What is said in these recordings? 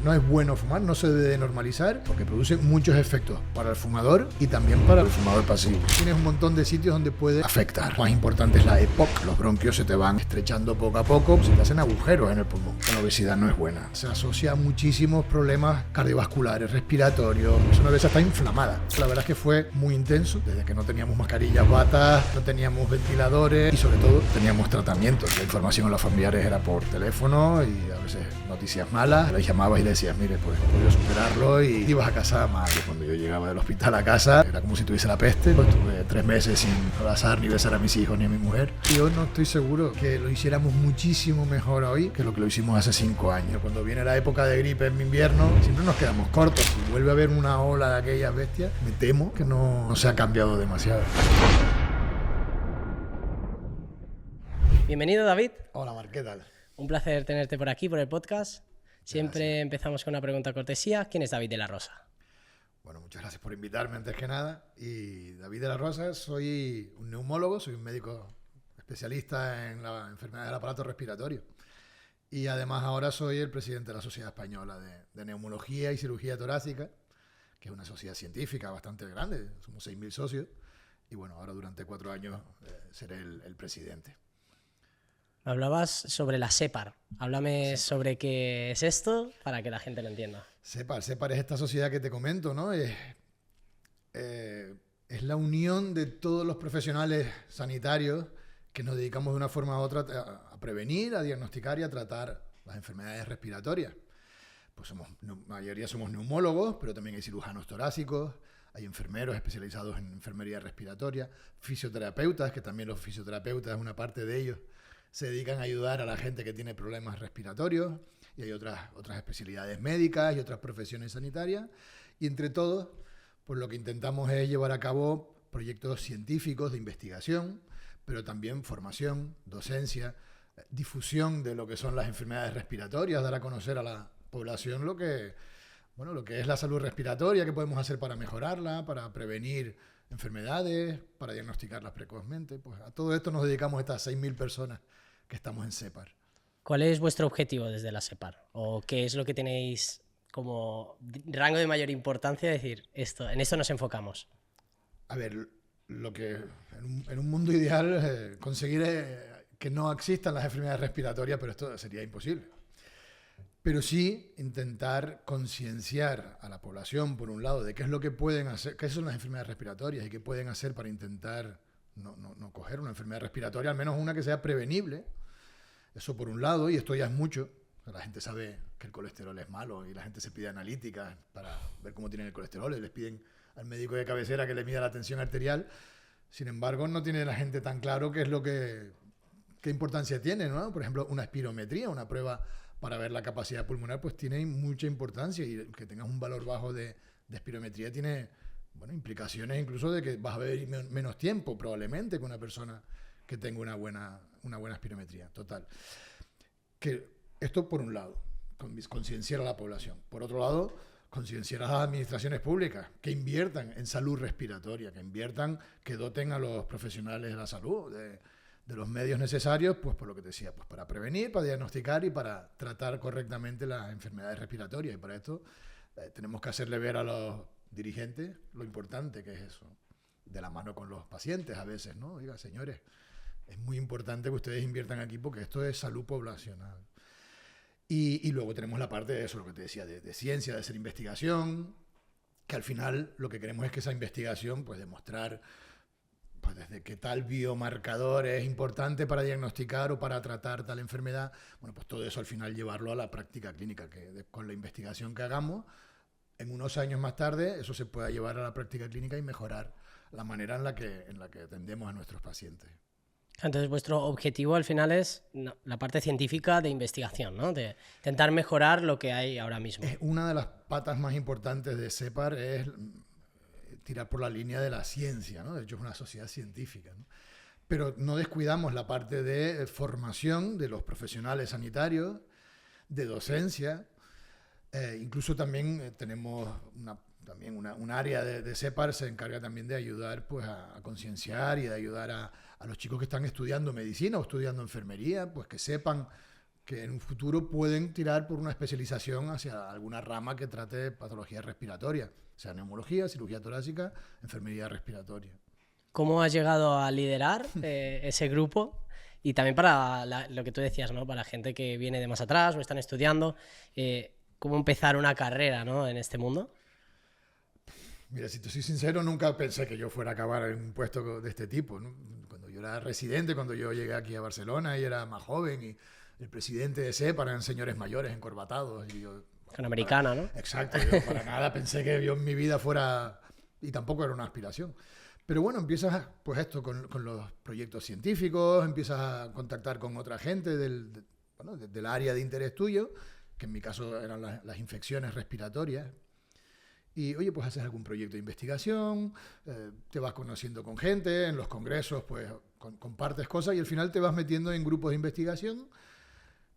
No es bueno fumar, no se debe de normalizar porque produce muchos efectos para el fumador y también para el fumador pasivo. Tienes un montón de sitios donde puede afectar. Lo más importante es la EPOC. Los bronquios se te van estrechando poco a poco, se te hacen agujeros en el pulmón. La obesidad no es buena. Se asocia a muchísimos problemas cardiovasculares, respiratorios. Es una obesidad está inflamada. La verdad es que fue muy intenso. Desde que no teníamos mascarillas, batas, no teníamos ventiladores y sobre todo teníamos tratamientos. La información a los familiares era por teléfono y a veces noticias malas. Les llamabas y le decías, mire, pues puedo superarlo y ibas a casa mal. Cuando yo llegaba del hospital a casa era como si tuviese la peste. Pues estuve 3 meses sin abrazar ni besar a mis hijos ni a mi mujer. Y yo no estoy seguro que lo hiciéramos muchísimo mejor hoy que lo que lo hicimos hace 5 años. Cuando viene la época de gripe en invierno, siempre nos quedamos cortos. Si vuelve a haber una ola de aquellas bestias, me temo que no se ha cambiado demasiado. Bienvenido, David. Hola, Marc, ¿qué tal? Un placer tenerte por aquí, por el podcast. Siempre Gracias. Empezamos con una pregunta cortesía. ¿Quién es David de la Rosa? Bueno, muchas gracias por invitarme antes que nada. Y David de la Rosa, soy un neumólogo, soy un médico especialista en la enfermedad del aparato respiratorio. Y además ahora soy el presidente de la Sociedad Española de Neumología y Cirugía Torácica, que es una sociedad científica bastante grande, somos 6.000 socios. Y bueno, ahora durante 4 años seré el presidente. Hablabas sobre la SEPAR. Háblame sobre qué es esto para que la gente lo entienda. SEPAR es esta sociedad que te comento, ¿no? Es la unión de todos los profesionales sanitarios que nos dedicamos de una forma u otra a prevenir, a diagnosticar y a tratar las enfermedades respiratorias. Pues la mayoría somos neumólogos, pero también hay cirujanos torácicos, hay enfermeros especializados en enfermería respiratoria, fisioterapeutas, que también los fisioterapeutas, una parte de ellos, se dedican a ayudar a la gente que tiene problemas respiratorios, y hay otras especialidades médicas y otras profesiones sanitarias, y entre todos, pues lo que intentamos es llevar a cabo proyectos científicos de investigación, pero también formación, docencia, difusión de lo que son las enfermedades respiratorias, dar a conocer a la población lo que es la salud respiratoria, qué podemos hacer para mejorarla, para prevenir enfermedades, para diagnosticarlas precozmente. Pues a todo esto nos dedicamos estas 6.000 personas que estamos en SEPAR. ¿Cuál es vuestro objetivo desde la SEPAR? ¿O qué es lo que tenéis como rango de mayor importancia? Es decir, en esto nos enfocamos. A ver, lo que en un mundo ideal conseguir que no existan las enfermedades respiratorias, pero esto sería imposible. Pero sí intentar concienciar a la población, por un lado, de qué es lo que pueden hacer, qué son las enfermedades respiratorias y qué pueden hacer para intentar no coger una enfermedad respiratoria, al menos una que sea prevenible. Eso por un lado, y esto ya es mucho. La gente sabe que el colesterol es malo y la gente se pide analíticas para ver cómo tienen el colesterol y les piden al médico de cabecera que le mida la tensión arterial. Sin embargo, no tiene la gente tan claro qué importancia tiene, ¿no? Por ejemplo, una espirometría, una prueba para ver la capacidad pulmonar, pues tiene mucha importancia, y que tengas un valor bajo de espirometría tiene implicaciones incluso de que vas a vivir menos tiempo probablemente que una persona que tenga una buena espirometría. Total. Que esto por un lado, concienciar a la población. Por otro lado, concienciar a las administraciones públicas que inviertan en salud respiratoria, que doten a los profesionales de la salud de los medios necesarios, pues por lo que te decía, pues para prevenir, para diagnosticar y para tratar correctamente las enfermedades respiratorias. Y para esto tenemos que hacerle ver a los dirigentes lo importante que es eso, de la mano con los pacientes a veces, ¿no? Oiga, señores, es muy importante que ustedes inviertan aquí porque esto es salud poblacional. Y luego tenemos la parte de eso, lo que te decía, de ciencia, de hacer investigación, que al final lo que queremos es que esa investigación, pues demostrar pues desde qué tal biomarcador es importante para diagnosticar o para tratar tal enfermedad. Bueno, pues todo eso al final llevarlo a la práctica clínica, que con la investigación que hagamos, en unos años más tarde, eso se pueda llevar a la práctica clínica y mejorar la manera en la que atendemos a nuestros pacientes. Entonces, vuestro objetivo al final es la parte científica de investigación, ¿no? De intentar mejorar lo que hay ahora mismo. Una de las patas más importantes de SEPAR es tirar por la línea de la ciencia, ¿no? De hecho, es una sociedad científica, ¿no? Pero no descuidamos la parte de formación de los profesionales sanitarios, de docencia. Incluso también tenemos un área de SEPAR se encarga también de ayudar pues, a concienciar y de ayudar a los chicos que están estudiando medicina o estudiando enfermería, pues que sepan que en un futuro pueden tirar por una especialización hacia alguna rama que trate patologías respiratorias, sea neumología, cirugía torácica, enfermería respiratoria. ¿Cómo has llegado a liderar ese grupo? Y también para lo que tú decías, ¿no? Para gente que viene de más atrás o están estudiando, ¿cómo empezar una carrera, ¿no? en este mundo? Mira, si te soy sincero, nunca pensé que yo fuera a acabar en un puesto de este tipo, ¿no? Cuando yo era residente, cuando yo llegué aquí a Barcelona y era más joven, y el presidente de SEPA eran señores mayores encorbatados. Y yo, Con americana, ¿no? Exacto, yo para nada pensé que yo en mi vida fuera, y tampoco era una aspiración. Pero bueno, empiezas pues esto con los proyectos científicos, empiezas a contactar con otra gente del área de interés tuyo, que en mi caso eran las infecciones respiratorias. Y oye, pues haces algún proyecto de investigación, te vas conociendo con gente, en los congresos pues compartes cosas y al final te vas metiendo en grupos de investigación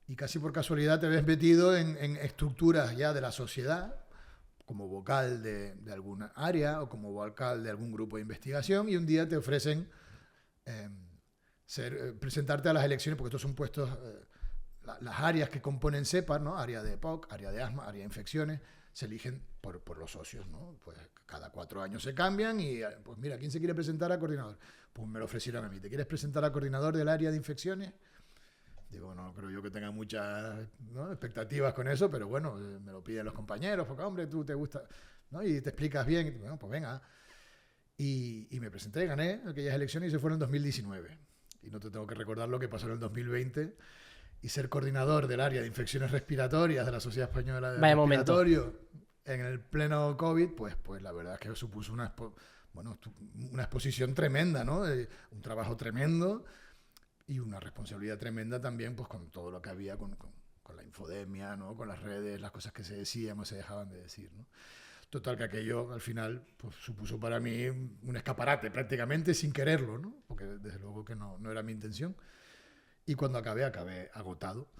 y casi por casualidad te ves metido en estructuras ya de la sociedad, como vocal de alguna área o como vocal de algún grupo de investigación y un día te ofrecen presentarte a las elecciones, porque estos son puestos, las áreas que componen SEPA, ¿no? Área de EPOC, área de asma, área de infecciones, se eligen por los socios, ¿no? Pues cada 4 años se cambian y pues mira, ¿quién se quiere presentar a coordinador? Pues me lo ofrecieron a mí. ¿Te quieres presentar a coordinador del área de infecciones? Digo, no creo yo que tenga muchas, ¿no? expectativas con eso, pero bueno, me lo piden los compañeros, porque hombre, tú te gusta, ¿no? Y te explicas bien, y, bueno, pues venga. Y me presenté, gané aquellas elecciones y se fueron en 2019. Y no te tengo que recordar lo que pasó en el 2020 y ser coordinador del área de infecciones respiratorias de la Sociedad Española de Respiratorio en el pleno COVID, pues la verdad es que supuso una exposición tremenda, ¿no? Un trabajo tremendo y una responsabilidad tremenda también pues con todo lo que había con la infodemia, ¿no? Con las redes, las cosas que se decían o se dejaban de decir, ¿no? Total, que aquello al final pues, supuso para mí un escaparate prácticamente sin quererlo, ¿no? Porque desde luego que no era mi intención. Y cuando acabé agotado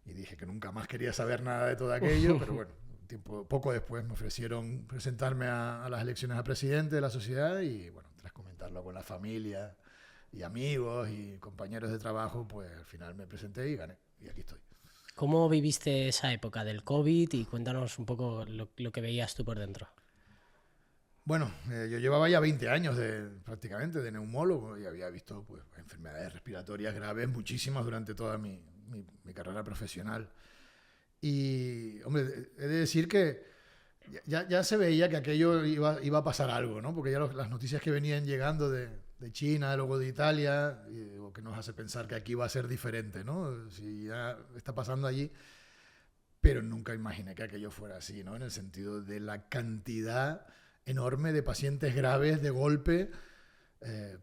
y dije que nunca más quería saber nada de todo aquello, pero bueno, poco después me ofrecieron presentarme a las elecciones a presidente de la sociedad y bueno, tras comentarlo con la familia y amigos y compañeros de trabajo, pues al final me presenté y gané y aquí estoy. ¿Cómo viviste esa época del COVID? Y cuéntanos un poco lo que veías tú por dentro. Bueno, yo llevaba ya 20 años prácticamente de neumólogo y había visto pues, enfermedades respiratorias graves, muchísimas durante toda mi carrera profesional. Y, hombre, he de decir que ya se veía que aquello iba a pasar algo, ¿no? Porque ya las noticias que venían llegando de China, luego de Italia, o que nos hace pensar que aquí va a ser diferente, ¿no? Si ya está pasando allí, pero nunca imaginé que aquello fuera así, ¿no? En el sentido de la cantidad enorme de pacientes graves de golpe,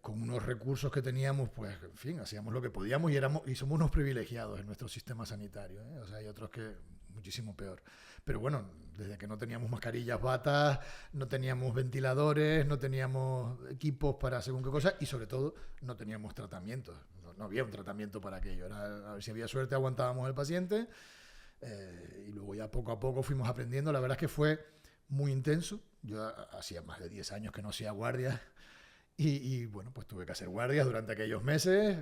con unos recursos que teníamos, pues, en fin, hacíamos lo que podíamos y somos unos privilegiados en nuestro sistema sanitario, ¿eh? O sea, hay otros que muchísimo peor. Pero bueno, desde que no teníamos mascarillas, batas, no teníamos ventiladores, no teníamos equipos para según qué cosa y sobre todo no teníamos tratamientos. No había un tratamiento para aquello. Era a ver si había suerte, aguantábamos al paciente y luego ya poco a poco fuimos aprendiendo. La verdad es que fue muy intenso. Yo hacía más de 10 años que no hacía guardias y bueno, pues tuve que hacer guardias durante aquellos meses,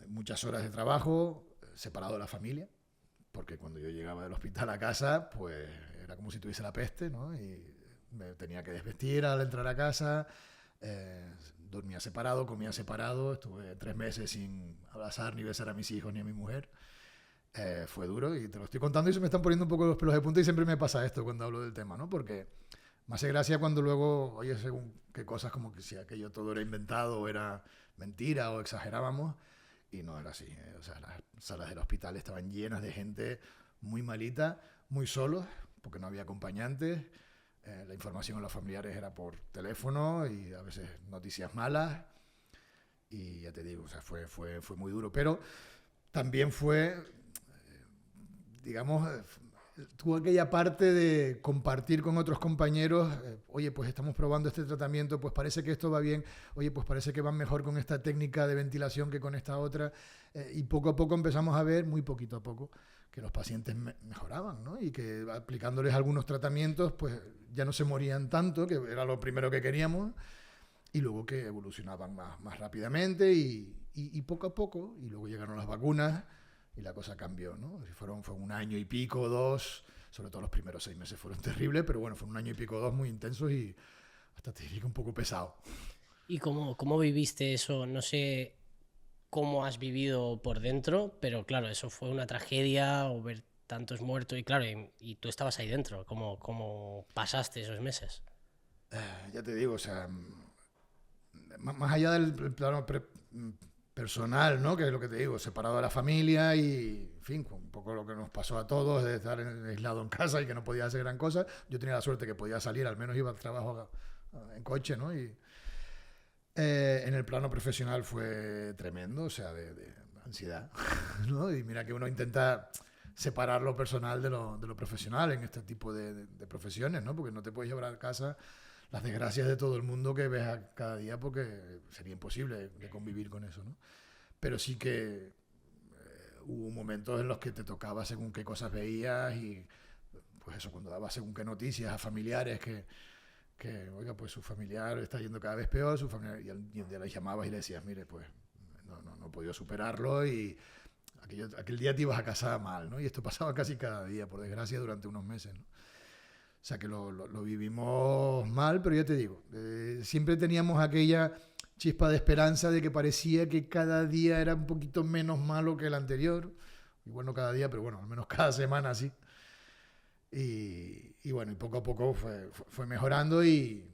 muchas horas de trabajo, separado de la familia, porque cuando yo llegaba del hospital a casa, pues era como si tuviese la peste, ¿no? Y me tenía que desvestir al entrar a casa, dormía separado, comía separado, estuve 3 meses sin abrazar ni besar a mis hijos ni a mi mujer. Fue duro y te lo estoy contando y se me están poniendo un poco los pelos de punta y siempre me pasa esto cuando hablo del tema, ¿no? Porque me hace gracia cuando luego oyes según qué cosas como que si aquello todo era inventado o era mentira o exagerábamos y no era así, ¿eh? O sea, las salas del hospital estaban llenas de gente muy malita, muy solos, porque no había acompañantes, la información a los familiares era por teléfono y a veces noticias malas y ya te digo, o sea, fue muy duro, pero también fue, digamos, tuvo aquella parte de compartir con otros compañeros, oye, pues estamos probando este tratamiento, pues parece que esto va bien, oye, pues parece que van mejor con esta técnica de ventilación que con esta otra, y poco a poco empezamos a ver, muy poquito a poco, que los pacientes mejoraban, ¿no? Y que aplicándoles algunos tratamientos, pues ya no se morían tanto, que era lo primero que queríamos, y luego que evolucionaban más rápidamente y poco a poco, y luego llegaron las vacunas, y la cosa cambió, ¿no? Fue un año y pico, 2, sobre todo los primeros 6 meses fueron terribles, pero bueno, fue un año y pico, 2 muy intensos y hasta te diría que un poco pesado. ¿Y cómo viviste eso? No sé cómo has vivido por dentro, pero claro, eso fue una tragedia o ver tantos muertos y claro, y tú estabas ahí dentro. ¿Cómo pasaste esos meses? Ya te digo, o sea, más allá del plano personal, ¿no? Que es lo que te digo, separado de la familia y, en fin, un poco lo que nos pasó a todos de estar aislado en casa y que no podía hacer gran cosa. Yo tenía la suerte que podía salir, al menos iba al trabajo en coche, ¿no? Y en el plano profesional fue tremendo, o sea, de ansiedad, ¿no? Y mira que uno intenta separar lo personal de lo profesional en este tipo de profesiones, ¿no? Porque no te puedes llevar a casa las desgracias de todo el mundo que ves cada día porque sería imposible de convivir con eso, ¿no? Pero sí que hubo momentos en los que te tocaba según qué cosas veías y pues eso, cuando daba según qué noticias a familiares oiga, pues su familiar está yendo cada vez peor, su familiar, y un día le llamabas y le decías, mire, pues no he podido superarlo y aquel día te ibas a casa mal, ¿no? Y esto pasaba casi cada día, por desgracia, durante unos meses, ¿no? O sea que lo vivimos mal, pero ya te digo, siempre teníamos aquella chispa de esperanza de que parecía que cada día era un poquito menos malo que el anterior. Igual no cada día, pero bueno, al menos cada semana sí. Y bueno, y poco a poco fue mejorando y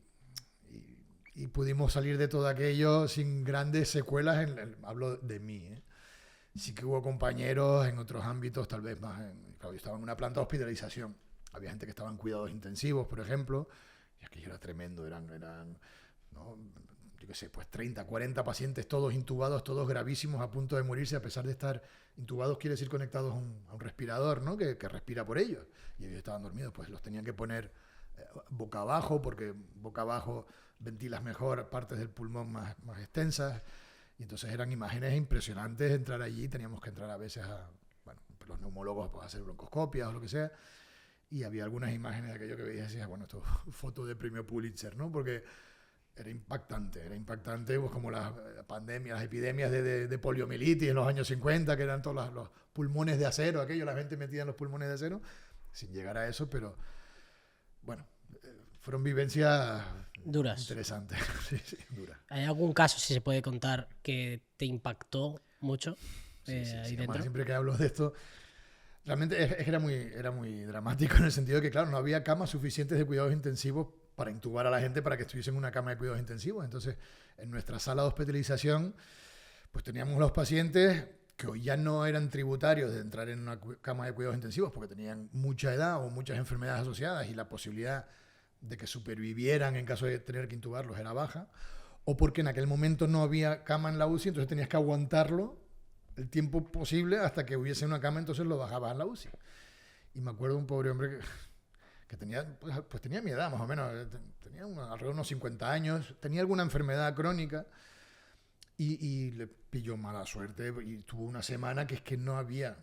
pudimos salir de todo aquello sin grandes secuelas. Hablo de mí, ¿eh? Sí que hubo compañeros en otros ámbitos, tal vez más. Claro, yo estaba en una planta de hospitalización. Había gente que estaba en cuidados intensivos, por ejemplo, y aquello era tremendo, eran ¿no? Yo qué sé, pues 30, 40 pacientes, todos intubados, todos gravísimos, a punto de morirse, a pesar de estar intubados, quiere decir conectados a un respirador, ¿no? Que respira por ellos. Y ellos estaban dormidos, pues los tenían que poner boca abajo, porque boca abajo ventilas mejor partes del pulmón más extensas. Y entonces eran imágenes impresionantes entrar allí, teníamos que entrar a veces bueno, los neumólogos pues, a hacer broncoscopias o lo que sea. Y había algunas imágenes de aquello que veías y decías, bueno, esto es foto de premio Pulitzer, ¿no? Porque era impactante, pues como las pandemias, las epidemias de poliomielitis en los años 50, que eran todos los pulmones de acero, aquello, la gente metida en los pulmones de acero, sin llegar a eso, pero bueno, fueron vivencias duras. Interesantes. Sí, duras. ¿Hay algún caso, si se puede contar, que te impactó mucho Sí, ahí dentro? Además, siempre que hablo de esto, realmente es que era muy dramático en el sentido de que, claro, no había camas suficientes de cuidados intensivos para intubar a la gente para que estuviese en una cama de cuidados intensivos. Entonces, en nuestra sala de hospitalización, pues teníamos los pacientes que hoy ya no eran tributarios de entrar en una cama de cuidados intensivos porque tenían mucha edad o muchas enfermedades asociadas y la posibilidad de que supervivieran en caso de tener que intubarlos era baja, o porque en aquel momento no había cama en la UCI, entonces tenías que aguantarlo el tiempo posible hasta que hubiese una cama, entonces lo bajabas a la UCI. Y me acuerdo de un pobre hombre que tenía, pues tenía mi edad más o menos, tenía alrededor de unos 50 años, tenía alguna enfermedad crónica y le pilló mala suerte y tuvo una semana que es que no había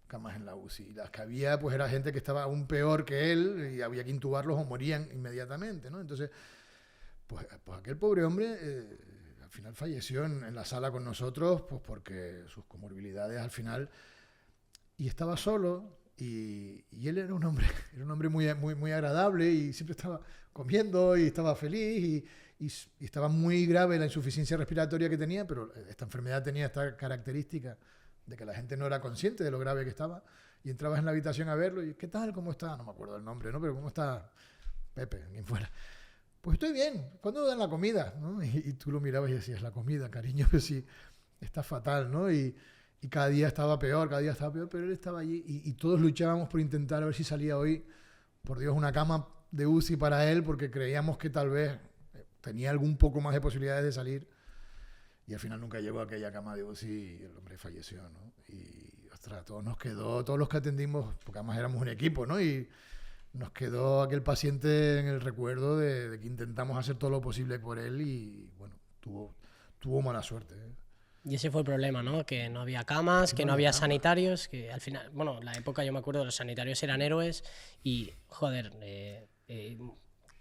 camas en la UCI. Y las que había, pues era gente que estaba aún peor que él y había que intubarlos o morían inmediatamente, ¿no? Entonces, pues aquel pobre hombre al final falleció en la sala con nosotros, pues porque sus comorbilidades al final... Y estaba solo y él era un hombre muy agradable y siempre estaba comiendo y estaba feliz y estaba muy grave la insuficiencia respiratoria que tenía, pero esta enfermedad tenía esta característica de que la gente no era consciente de lo grave que estaba y entrabas en la habitación a verlo y ¿qué tal? ¿Cómo está? No me acuerdo el nombre, ¿no? Pero ¿cómo está Pepe? Quien fuera. Pues estoy bien. ¿Cuándo dan la comida? ¿No? Y tú lo mirabas y decías, la comida, cariño, pero sí, está fatal, ¿no? Y cada día estaba peor, pero él estaba allí y todos luchábamos por intentar a ver si salía hoy, por Dios, una cama de UCI para él, porque creíamos que tal vez tenía algún poco más de posibilidades de salir. Y al final nunca llegó a aquella cama de UCI y el hombre falleció, ¿no? Y, ostras, todos los que atendimos, porque además éramos un equipo, ¿no? Y nos quedó aquel paciente en el recuerdo de que intentamos hacer todo lo posible por él y, bueno, tuvo mala suerte, ¿eh? Y ese fue el problema, ¿no? Que no había camas, que no había sanitarios, que al final, bueno, la época yo me acuerdo, los sanitarios eran héroes y, joder,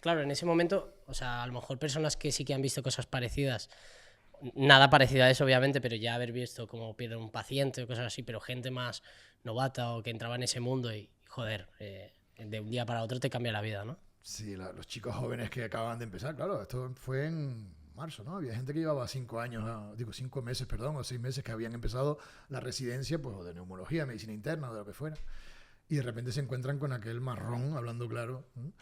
claro, en ese momento, o sea, a lo mejor personas que sí que han visto cosas parecidas nada parecido a eso, obviamente, pero ya haber visto cómo pierden un paciente o cosas así, pero gente más novata o que entraba en ese mundo y, joder, de un día para otro te cambia la vida, ¿no? Sí, los chicos jóvenes que acaban de empezar, claro, esto fue en marzo, ¿no? Había gente que llevaba 5 años, 5 meses, perdón, o 6 meses que habían empezado la residencia, pues, o de neumología, medicina interna, o de lo que fuera. Y de repente se encuentran con aquel marrón, hablando claro, ¿no?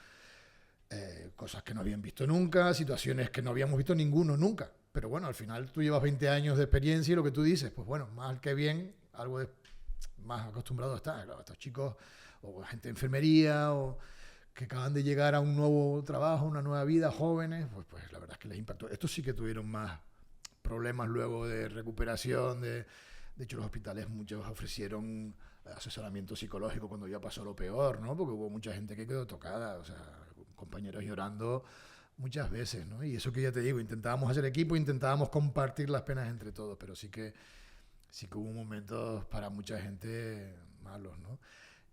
Cosas que no habían visto nunca, situaciones que no habíamos visto ninguno nunca. Pero bueno, al final tú llevas 20 años de experiencia y lo que tú dices, pues bueno, mal que bien, algo de, más acostumbrado está. Claro, estos chicos, o gente de enfermería, o que acaban de llegar a un nuevo trabajo, una nueva vida, jóvenes, pues la verdad es que les impactó. Estos sí que tuvieron más problemas luego de recuperación, de hecho los hospitales muchos ofrecieron asesoramiento psicológico cuando ya pasó lo peor, ¿no? Porque hubo mucha gente que quedó tocada, o sea, compañeros llorando muchas veces, ¿no? Y eso que ya te digo, intentábamos hacer equipo, intentábamos compartir las penas entre todos, pero sí que hubo momentos para mucha gente malos, ¿no?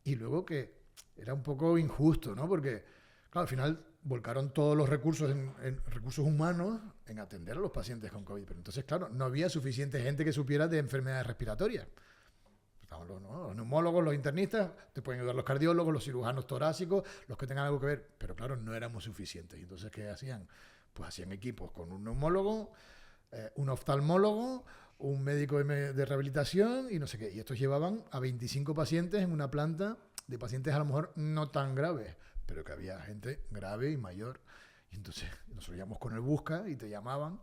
Y luego que era un poco injusto, ¿no? Porque, claro, al final volcaron todos los recursos en recursos humanos en atender a los pacientes con COVID. Pero entonces, claro, no había suficiente gente que supiera de enfermedades respiratorias. Estaban los neumólogos, los internistas, te pueden ayudar los cardiólogos, los cirujanos torácicos, los que tengan algo que ver. Pero claro, no éramos suficientes. Y entonces, ¿qué hacían? Pues hacían equipos con un neumólogo, un oftalmólogo, un médico de rehabilitación y no sé qué. Y estos llevaban a 25 pacientes en una planta de pacientes a lo mejor no tan graves, pero que había gente grave y mayor. Y entonces nosotros íbamos con el busca y te llamaban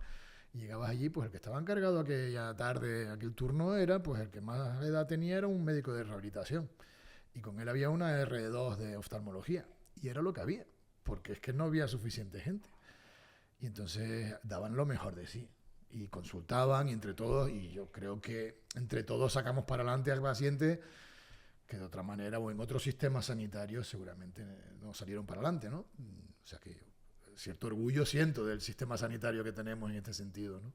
y llegabas allí, pues el que estaba encargado aquella tarde, aquel turno era, pues el que más edad tenía era un médico de rehabilitación. Y con él había una R2 de oftalmología. Y era lo que había, porque es que no había suficiente gente. Y entonces daban lo mejor de sí. Y consultaban y entre todos, y yo creo que entre todos sacamos para adelante al paciente que de otra manera o en otro sistema sanitario seguramente no salieron para adelante, ¿no? O sea que cierto orgullo siento del sistema sanitario que tenemos en este sentido, ¿no?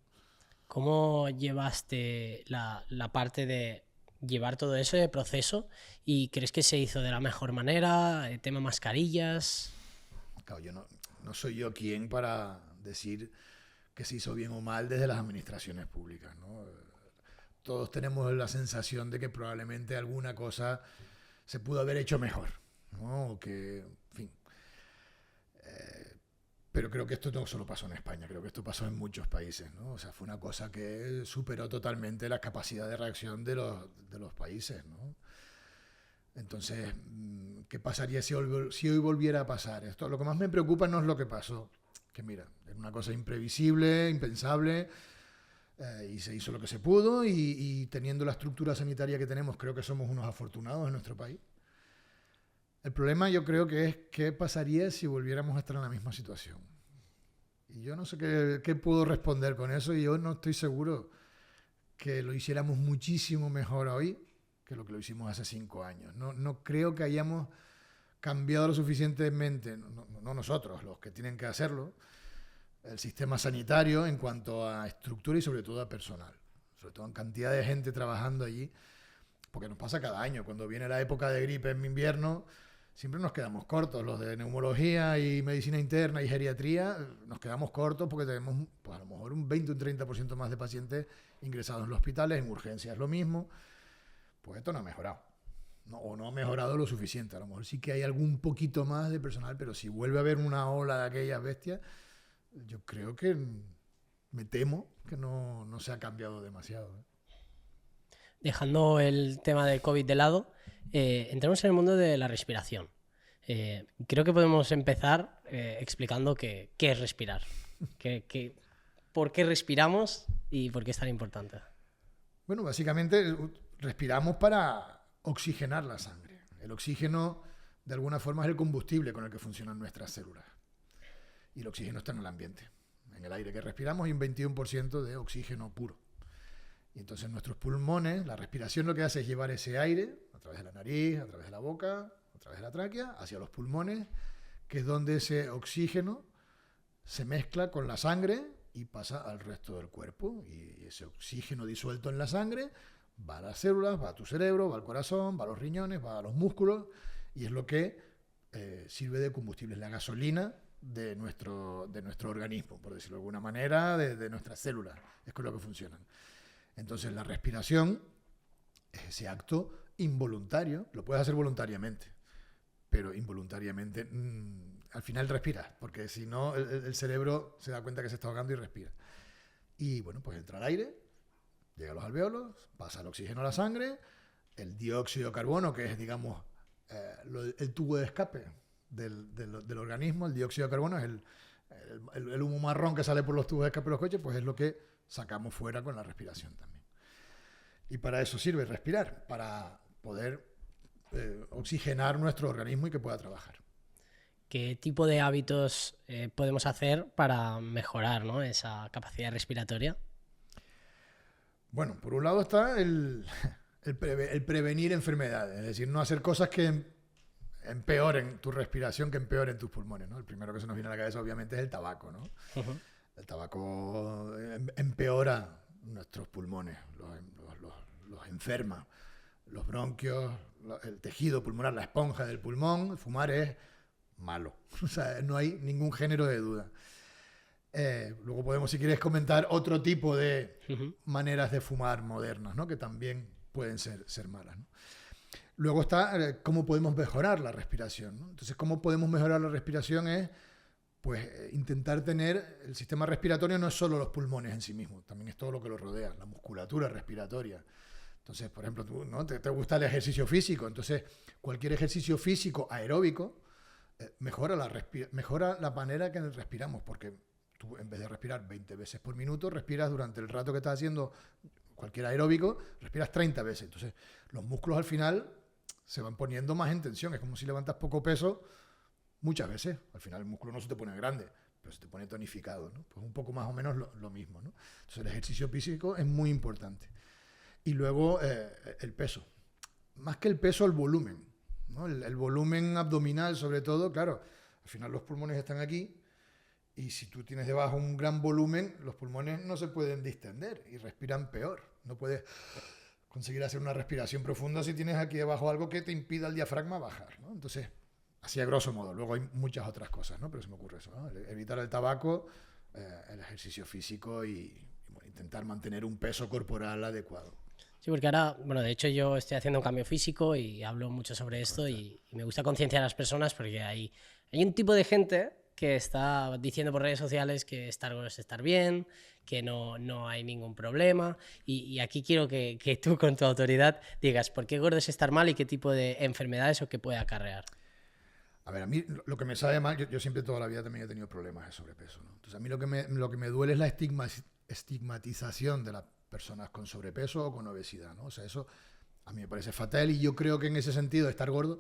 ¿Cómo llevaste la parte de llevar todo ese proceso y crees que se hizo de la mejor manera? ¿El tema mascarillas? Claro, yo no soy yo quien para decir que se hizo bien o mal desde las administraciones públicas, ¿no? Todos tenemos la sensación de que probablemente alguna cosa se pudo haber hecho mejor, ¿no? O que, en fin. Pero creo que esto no solo pasó en España, creo que esto pasó en muchos países, ¿no? O sea, fue una cosa que superó totalmente la capacidad de reacción de los países, ¿no? Entonces, ¿qué pasaría si hoy volviera a pasar esto? Lo que más me preocupa no es lo que pasó, que mira, era una cosa imprevisible, impensable, y se hizo lo que se pudo y teniendo la estructura sanitaria que tenemos, creo que somos unos afortunados en nuestro país. El problema yo creo que es qué pasaría si volviéramos a estar en la misma situación. Y yo no sé qué puedo responder con eso y yo no estoy seguro que lo hiciéramos muchísimo mejor hoy que lo que lo hicimos hace 5 años. No creo que hayamos cambiado lo suficientemente, no nosotros, los que tienen que hacerlo, el sistema sanitario en cuanto a estructura y sobre todo a personal, sobre todo en cantidad de gente trabajando allí, porque nos pasa cada año, cuando viene la época de gripe en invierno, siempre nos quedamos cortos, los de neumología y medicina interna y geriatría, nos quedamos cortos porque tenemos pues, a lo mejor un 20 o un 30% más de pacientes ingresados en los hospitales, en urgencias lo mismo, pues esto no ha mejorado. O no ha mejorado lo suficiente, a lo mejor sí que hay algún poquito más de personal, pero si vuelve a haber una ola de aquellas bestias, yo creo que me temo que no se ha cambiado demasiado. Dejando el tema de COVID de lado, entramos en el mundo de la respiración. Creo que podemos empezar explicando qué es respirar, por qué respiramos y por qué es tan importante. Bueno, básicamente respiramos para oxigenar la sangre. El oxígeno, de alguna forma, es el combustible con el que funcionan nuestras células. Y el oxígeno está en el ambiente. En el aire que respiramos hay un 21% de oxígeno puro. Y entonces nuestros pulmones, la respiración lo que hace es llevar ese aire a través de la nariz, a través de la boca, a través de la tráquea, hacia los pulmones, que es donde ese oxígeno se mezcla con la sangre y pasa al resto del cuerpo. Y ese oxígeno disuelto en la sangre va a las células, va a tu cerebro, va al corazón, va a los riñones, va a los músculos y es lo que sirve de combustible, es la gasolina de nuestro organismo, por decirlo de alguna manera, de nuestras células. Es con lo que funcionan. Entonces, la respiración es ese acto involuntario, lo puedes hacer voluntariamente, pero involuntariamente al final respiras, porque si no el cerebro se da cuenta que se está ahogando y respira. Y bueno, pues entra el aire, llega a los alvéolos, pasa el oxígeno a la sangre, el dióxido de carbono, que es, digamos, el tubo de escape del organismo. El dióxido de carbono es el humo marrón que sale por los tubos de escape de los coches, pues es lo que sacamos fuera con la respiración también. Y para eso sirve respirar, para poder oxigenar nuestro organismo y que pueda trabajar. ¿Qué tipo de hábitos podemos hacer para mejorar, ¿no?, esa capacidad respiratoria? Bueno, por un lado está el prevenir enfermedades, es decir, no hacer cosas que empeoren tu respiración, que empeoren tus pulmones, ¿no? El primero que se nos viene a la cabeza obviamente es el tabaco, ¿no? Uh-huh. El tabaco empeora nuestros pulmones, los enferma, los bronquios, el tejido pulmonar, la esponja del pulmón. Fumar es malo, o sea, no hay ningún género de duda. Luego podemos, si quieres, comentar otro tipo de maneras de fumar modernas, ¿no?, que también pueden ser malas, ¿no? Luego está cómo podemos mejorar la respiración, ¿no? Entonces, cómo podemos mejorar la respiración es, pues, intentar tener el sistema respiratorio. No es solo los pulmones en sí mismos, también es todo lo que lo rodea, la musculatura respiratoria. Entonces, por ejemplo, tú, ¿no?, te gusta el ejercicio físico, entonces cualquier ejercicio físico aeróbico mejora la manera que respiramos, porque tú, en vez de respirar 20 veces por minuto, respiras durante el rato que estás haciendo cualquier aeróbico, respiras 30 veces. Entonces, los músculos al final se van poniendo más en tensión. Es como si levantas poco peso muchas veces. Al final el músculo no se te pone grande, pero se te pone tonificado, ¿no? Pues un poco más o menos lo mismo, ¿no? Entonces, el ejercicio físico es muy importante. Y luego el peso. Más que el peso, el volumen, ¿no? El volumen abdominal, sobre todo, claro. Al final los pulmones están aquí. Y si tú tienes debajo un gran volumen, los pulmones no se pueden distender y respiran peor. No puedes conseguir hacer una respiración profunda si tienes aquí debajo algo que te impida el diafragma bajar, ¿no? Entonces, así a grosso modo. Luego hay muchas otras cosas, ¿no? Pero se me ocurre eso, ¿no? Evitar el tabaco, el ejercicio físico y bueno, intentar mantener un peso corporal adecuado. Sí, porque ahora, bueno, de hecho yo estoy haciendo un cambio físico y hablo mucho sobre esto y me gusta concienciar a las personas porque hay un tipo de gente que está diciendo por redes sociales que estar gordo es estar bien, que no hay ningún problema. Y aquí quiero que tú, con tu autoridad, digas por qué gordo es estar mal y qué tipo de enfermedades o qué puede acarrear. A ver, a mí lo que me sabe mal, yo siempre toda la vida también he tenido problemas de sobrepeso, ¿no? Entonces, a mí lo que me duele es la estigmatización de las personas con sobrepeso o con obesidad, ¿no? O sea, eso a mí me parece fatal y yo creo que en ese sentido estar gordo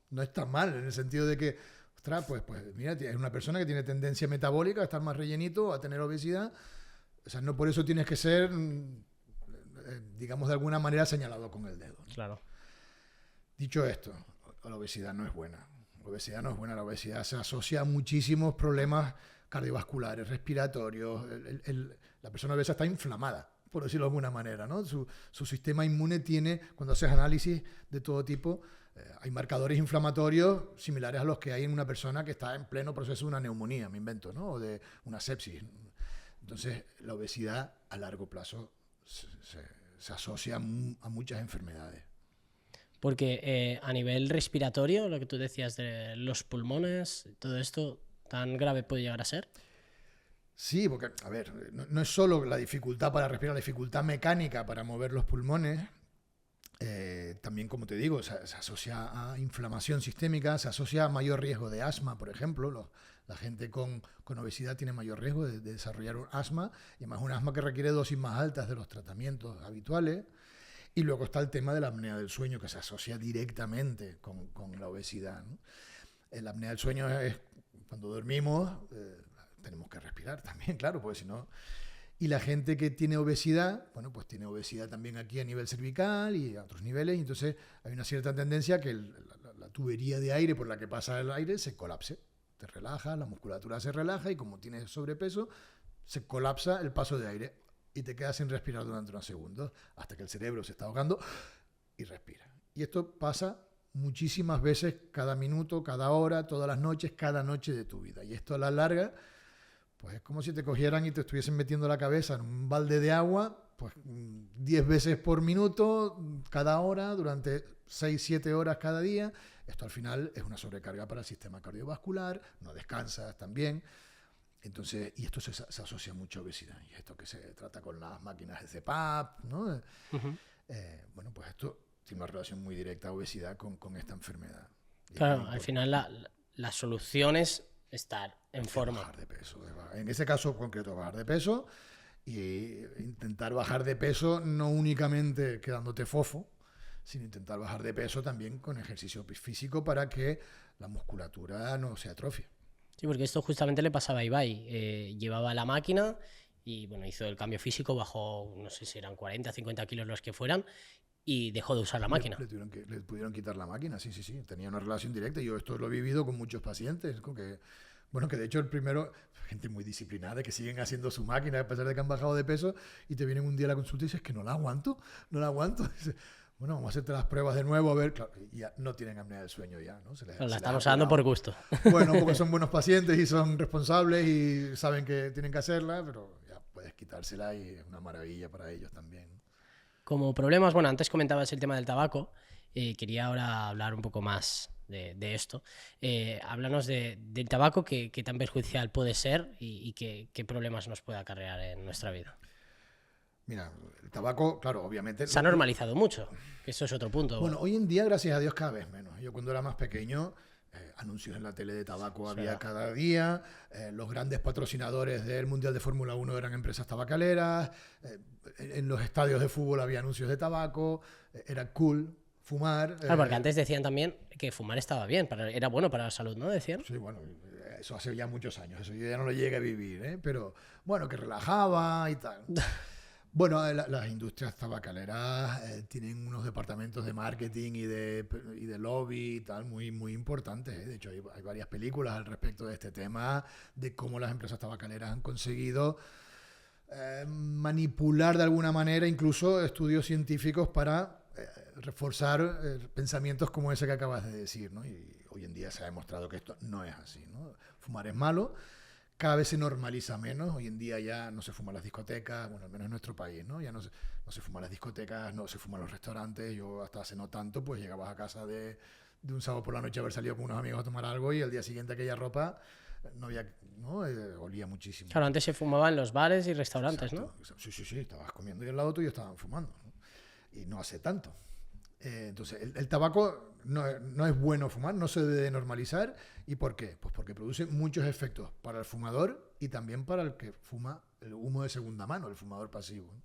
no está mal, en el sentido de que pues mira, es una persona que tiene tendencia metabólica a estar más rellenito, a tener obesidad. O sea, no por eso tienes que ser, digamos, de alguna manera señalado con el dedo, ¿no? Claro. Dicho esto, la obesidad no es buena. La obesidad no es buena. La obesidad se asocia a muchísimos problemas cardiovasculares, respiratorios. La persona obesa está inflamada, por decirlo de alguna manera, ¿no? Su sistema inmune tiene, cuando haces análisis de todo tipo, hay marcadores inflamatorios similares a los que hay en una persona que está en pleno proceso de una neumonía, me invento, ¿no? O de una sepsis. Entonces, la obesidad a largo plazo se asocia a muchas enfermedades. Porque a nivel respiratorio, lo que tú decías de los pulmones, todo esto, ¿tan grave puede llegar a ser? Sí, porque, a ver, no es solo la dificultad para respirar, la dificultad mecánica para mover los pulmones. También, como te digo, se asocia a inflamación sistémica, se asocia a mayor riesgo de asma, por ejemplo. La gente con obesidad tiene mayor riesgo de desarrollar un asma, y además un asma que requiere dosis más altas de los tratamientos habituales. Y luego está el tema de la apnea del sueño, que se asocia directamente con la obesidad, ¿no? La apnea del sueño es cuando dormimos, tenemos que respirar también, claro, porque si no... Y la gente que tiene obesidad, bueno, pues tiene obesidad también aquí a nivel cervical y a otros niveles, y entonces hay una cierta tendencia que la tubería de aire por la que pasa el aire se colapse. Te relaja, la musculatura se relaja y como tienes sobrepeso, se colapsa el paso de aire y te quedas sin respirar durante unos segundos hasta que el cerebro se está ahogando y respira. Y esto pasa muchísimas veces, cada minuto, cada hora, todas las noches, cada noche de tu vida. Y esto a la larga, pues es como si te cogieran y te estuviesen metiendo la cabeza en un balde de agua, pues 10 veces por minuto, cada hora, durante 6, 7 horas cada día. Esto al final es una sobrecarga para el sistema cardiovascular, no descansas también. Entonces, y esto se asocia mucho a obesidad. Y esto que se trata con las máquinas de CPAP, ¿no? Bueno, pues esto tiene una relación muy directa a obesidad con esta enfermedad. Claro, al final la solución es estar en forma. Bajar de peso. En ese caso concreto, bajar de peso y intentar bajar de peso no únicamente quedándote fofo, sino intentar bajar de peso también con ejercicio físico para que la musculatura no se atrofie. Sí, porque esto justamente le pasaba a Ibai. Llevaba la máquina y bueno, hizo el cambio físico, bajó, no sé si eran 40, 50 kilos los que fueran, y dejó de usar la máquina. Le pudieron quitar la máquina, sí. Tenía una relación directa. Yo esto lo he vivido con muchos pacientes, que de hecho el primero, gente muy disciplinada, que siguen haciendo su máquina a pesar de que han bajado de peso, y te vienen un día a la consulta y dices que no la aguanto. Dices, bueno, vamos a hacerte las pruebas de nuevo, a ver, claro, y ya no tienen apnea del sueño ya, ¿no? La están usando por gusto. Bueno, porque son buenos pacientes y son responsables y saben que tienen que hacerla, pero ya puedes quitársela y es una maravilla para ellos también. Como problemas, bueno, antes comentabas el tema del tabaco, quería ahora hablar un poco más de esto. Háblanos del tabaco, qué tan perjudicial puede ser y qué problemas nos puede acarrear en nuestra vida. Mira, el tabaco, claro, obviamente... Se ha normalizado mucho, que eso es otro punto. Bueno, hoy en día, gracias a Dios, cada vez menos. Yo cuando era más pequeño, anuncios en la tele de tabaco había cada día, los grandes patrocinadores del Mundial de Fórmula 1 eran empresas tabacaleras, en los estadios de fútbol había anuncios de tabaco, era cool fumar. Claro, porque antes decían también que fumar estaba bien, era bueno para la salud, ¿no? Decían. Sí, bueno, eso hace ya muchos años, eso yo ya no lo llegué a vivir, pero bueno, que relajaba y tal. Bueno, las industrias tabacaleras tienen unos departamentos de marketing y de lobby y tal muy, muy importantes. De hecho, hay varias películas al respecto de este tema, de cómo las empresas tabacaleras han conseguido manipular de alguna manera incluso estudios científicos para reforzar pensamientos como ese que acabas de decir, ¿no? Y hoy en día se ha demostrado que esto no es así, ¿no? Fumar es malo. Cada vez se normaliza menos. Hoy en día ya no se fuma en las discotecas, bueno, al menos en nuestro país, ¿no? Ya no se fuma en las discotecas, no se fuma en los restaurantes. Yo hasta hace no tanto, pues llegabas a casa de un sábado por la noche a haber salido con unos amigos a tomar algo y al día siguiente aquella ropa no había, ¿no? Olía muchísimo. Claro, antes se fumaba en los bares y restaurantes, exacto, ¿no? Sí, estabas comiendo y al lado tuyo estaban fumando, ¿no? Y no hace tanto. Entonces, el tabaco no es bueno fumar, no se debe normalizar. ¿Y por qué? Pues porque produce muchos efectos para el fumador y también para el que fuma el humo de segunda mano, el fumador pasivo, ¿no?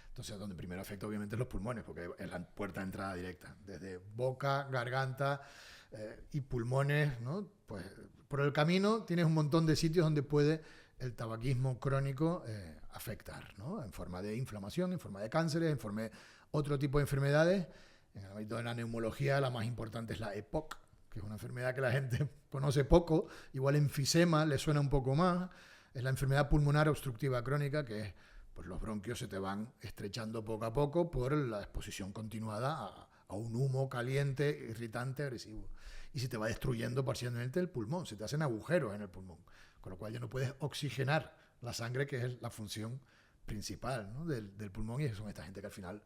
Entonces, donde el primer efecto obviamente es los pulmones, porque es la puerta de entrada directa, desde boca, garganta y pulmones, ¿no? Pues por el camino tienes un montón de sitios donde puede el tabaquismo crónico afectar, ¿no? En forma de inflamación, en forma de cánceres, en forma de otro tipo de enfermedades. En el ámbito de la neumología, la más importante es la EPOC, que es una enfermedad que la gente conoce poco, igual enfisema le suena un poco más. Es la enfermedad pulmonar obstructiva crónica, que es, pues los bronquios se te van estrechando poco a poco por la exposición continuada a un humo caliente, irritante, agresivo. Y se te va destruyendo parcialmente el pulmón, se te hacen agujeros en el pulmón, con lo cual ya no puedes oxigenar la sangre, que es la función principal, ¿no? del pulmón, y son esta gente que al final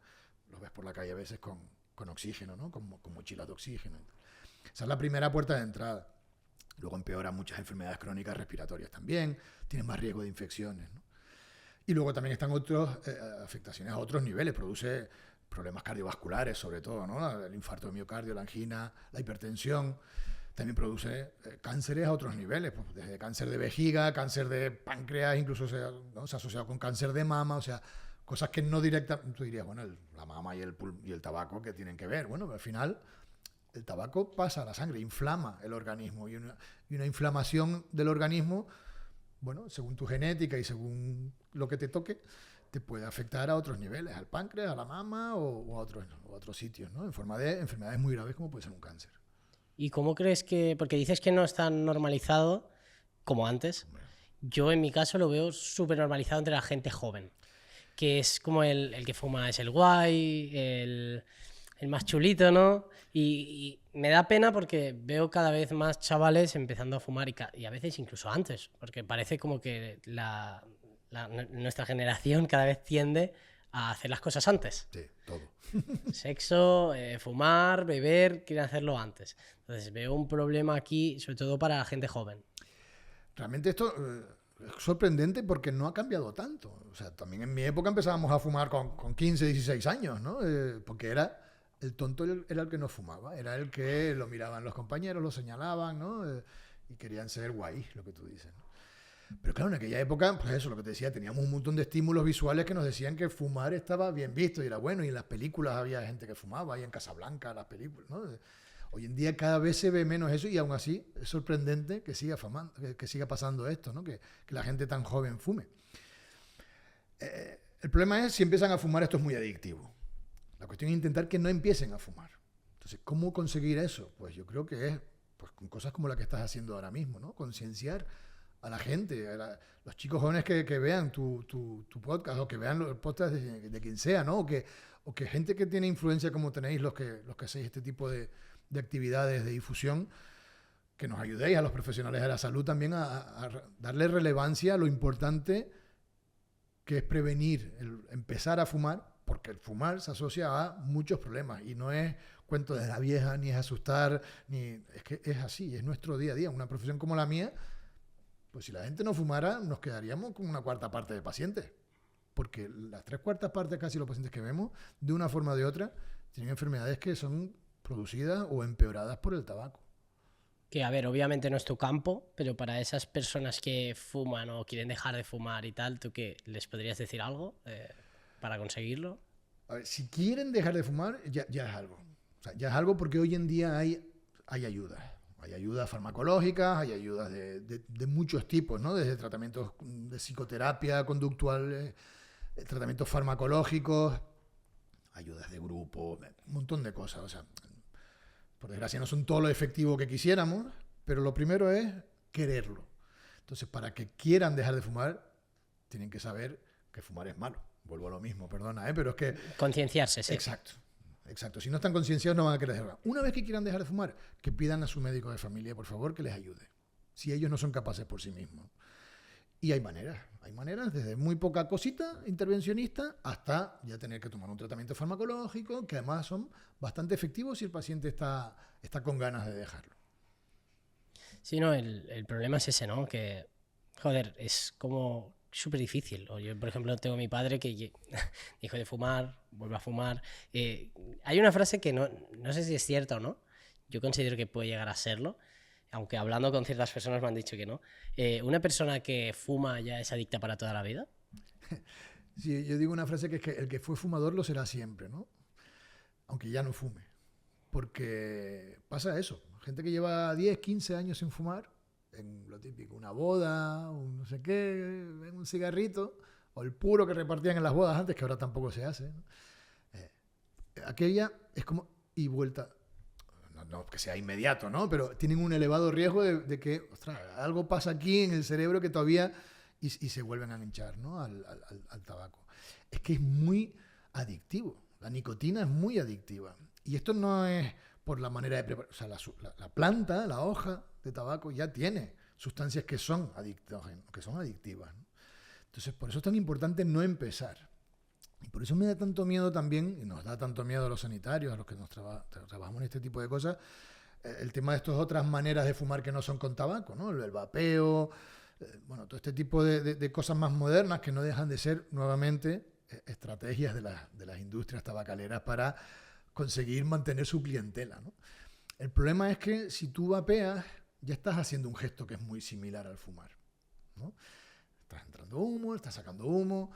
los ves por la calle a veces con oxígeno, ¿no? Con mochilas de oxígeno. Esa es la primera puerta de entrada. Luego empeora muchas enfermedades crónicas respiratorias también, tienes más riesgo de infecciones, ¿no? Y luego también están otras afectaciones a otros niveles, produce problemas cardiovasculares sobre todo, ¿no? El infarto de miocardio, la angina, la hipertensión. También produce cánceres a otros niveles, pues desde cáncer de vejiga, cáncer de páncreas, incluso se ha asociado con cáncer de mama, o sea, cosas que no directamente, tú dirías, bueno, la mama y el tabaco, ¿qué tienen que ver? Bueno, pero al final el tabaco pasa a la sangre, inflama el organismo, y una inflamación del organismo, bueno, según tu genética y según lo que te toque, te puede afectar a otros niveles, al páncreas, a la mama o a otros sitios, ¿no? En forma de enfermedades muy graves como puede ser un cáncer. ¿Y cómo crees que...? Porque dices que no es tan normalizado como antes. Yo en mi caso lo veo súper normalizado entre la gente joven, que es como el que fuma es el guay, el más chulito, ¿no? Y me da pena porque veo cada vez más chavales empezando a fumar y a veces incluso antes, porque parece como que nuestra generación cada vez tiende a hacer las cosas antes. Sí, todo. Sexo, fumar, beber, quieren hacerlo antes. Entonces veo un problema aquí, sobre todo para la gente joven. Realmente esto es sorprendente porque no ha cambiado tanto. O sea, también en mi época empezábamos a fumar con 15, 16 años, ¿no? Porque era el tonto, era el que no fumaba, era el que lo miraban los compañeros, lo señalaban, ¿no? Y querían ser guay, lo que tú dices, ¿no? Pero claro, en aquella época, pues eso, lo que te decía, teníamos un montón de estímulos visuales que nos decían que fumar estaba bien visto y era bueno, y en las películas había gente que fumaba, y en Casablanca, las películas, ¿no? Hoy en día cada vez se ve menos eso y aún así es sorprendente que siga fumando, que siga pasando esto, ¿no? Que la gente tan joven fume. El problema es si empiezan a fumar, esto es muy adictivo. La cuestión es intentar que no empiecen a fumar. Entonces, ¿cómo conseguir eso? Pues yo creo que es pues, con cosas como la que estás haciendo ahora mismo, ¿no? Concienciar a la gente, los chicos jóvenes que vean tu podcast o que vean los podcasts de quien sea, ¿no? O que gente que tiene influencia como tenéis los que hacéis este tipo de actividades de difusión, que nos ayudéis a los profesionales de la salud también a darle relevancia a lo importante que es prevenir, empezar a fumar, porque el fumar se asocia a muchos problemas y no es cuento de la vieja, ni es asustar, es que es así, es nuestro día a día. Una profesión como la mía, pues si la gente no fumara, nos quedaríamos con una cuarta parte de pacientes, porque las 3/4 partes casi de los pacientes que vemos, de una forma o de otra, tienen enfermedades que son producidas o empeoradas por el tabaco. Que, a ver, obviamente no es tu campo, pero para esas personas que fuman o quieren dejar de fumar y tal, ¿tú qué les podrías decir algo para conseguirlo? A ver, si quieren dejar de fumar, ya es algo. O sea, ya es algo porque hoy en día hay ayudas. Hay ayudas farmacológicas, hay ayudas de muchos tipos, ¿no? Desde tratamientos de psicoterapia conductual, tratamientos farmacológicos, ayudas de grupo, un montón de cosas. O sea, por desgracia no son todo lo efectivo que quisiéramos, pero lo primero es quererlo. Entonces, para que quieran dejar de fumar, tienen que saber que fumar es malo. Vuelvo a lo mismo, perdona, pero es que... Concienciarse, sí. Exacto. Si no están concienciados no van a querer dejar. Una vez que quieran dejar de fumar, que pidan a su médico de familia, por favor, que les ayude. Si ellos no son capaces por sí mismos. Y hay maneras desde muy poca cosita intervencionista hasta ya tener que tomar un tratamiento farmacológico, que además son bastante efectivos si el paciente está con ganas de dejarlo. Sí, no, el problema es ese, ¿no? Que, joder, es como súper difícil. O yo, por ejemplo, tengo a mi padre que dijo de fumar, vuelve a fumar. Hay una frase que no sé si es cierta o no. Yo considero que puede llegar a serlo, aunque hablando con ciertas personas me han dicho que no. ¿Una persona que fuma ya es adicta para toda la vida? Sí, yo digo una frase que es que el que fue fumador lo será siempre, ¿no? Aunque ya no fume. Porque pasa eso. Gente que lleva 10, 15 años sin fumar, en lo típico, una boda, un no sé qué, un cigarrito, o el puro que repartían en las bodas antes, que ahora tampoco se hace, ¿no? Aquella es como y vuelta. No que sea inmediato, ¿no? Pero tienen un elevado riesgo de que, ostras, algo pasa aquí en el cerebro que todavía... Y se vuelven a enganchar, ¿no? al tabaco. Es que es muy adictivo. La nicotina es muy adictiva. Y esto no es por la manera de preparar. O sea, la planta, la hoja de tabaco ya tiene sustancias que son adictivas, ¿no? Entonces, por eso es tan importante no empezar. Y por eso me da tanto miedo también, y nos da tanto miedo a los sanitarios, a los que nos trabajamos en este tipo de cosas, el tema de estas otras maneras de fumar que no son con tabaco, ¿no? El vapeo, bueno, todo este tipo de cosas más modernas que no dejan de ser, nuevamente, estrategias de las industrias tabacaleras para conseguir mantener su clientela, ¿no? El problema es que si tú vapeas, ya estás haciendo un gesto que es muy similar al fumar, ¿no? Estás entrando humo, estás sacando humo.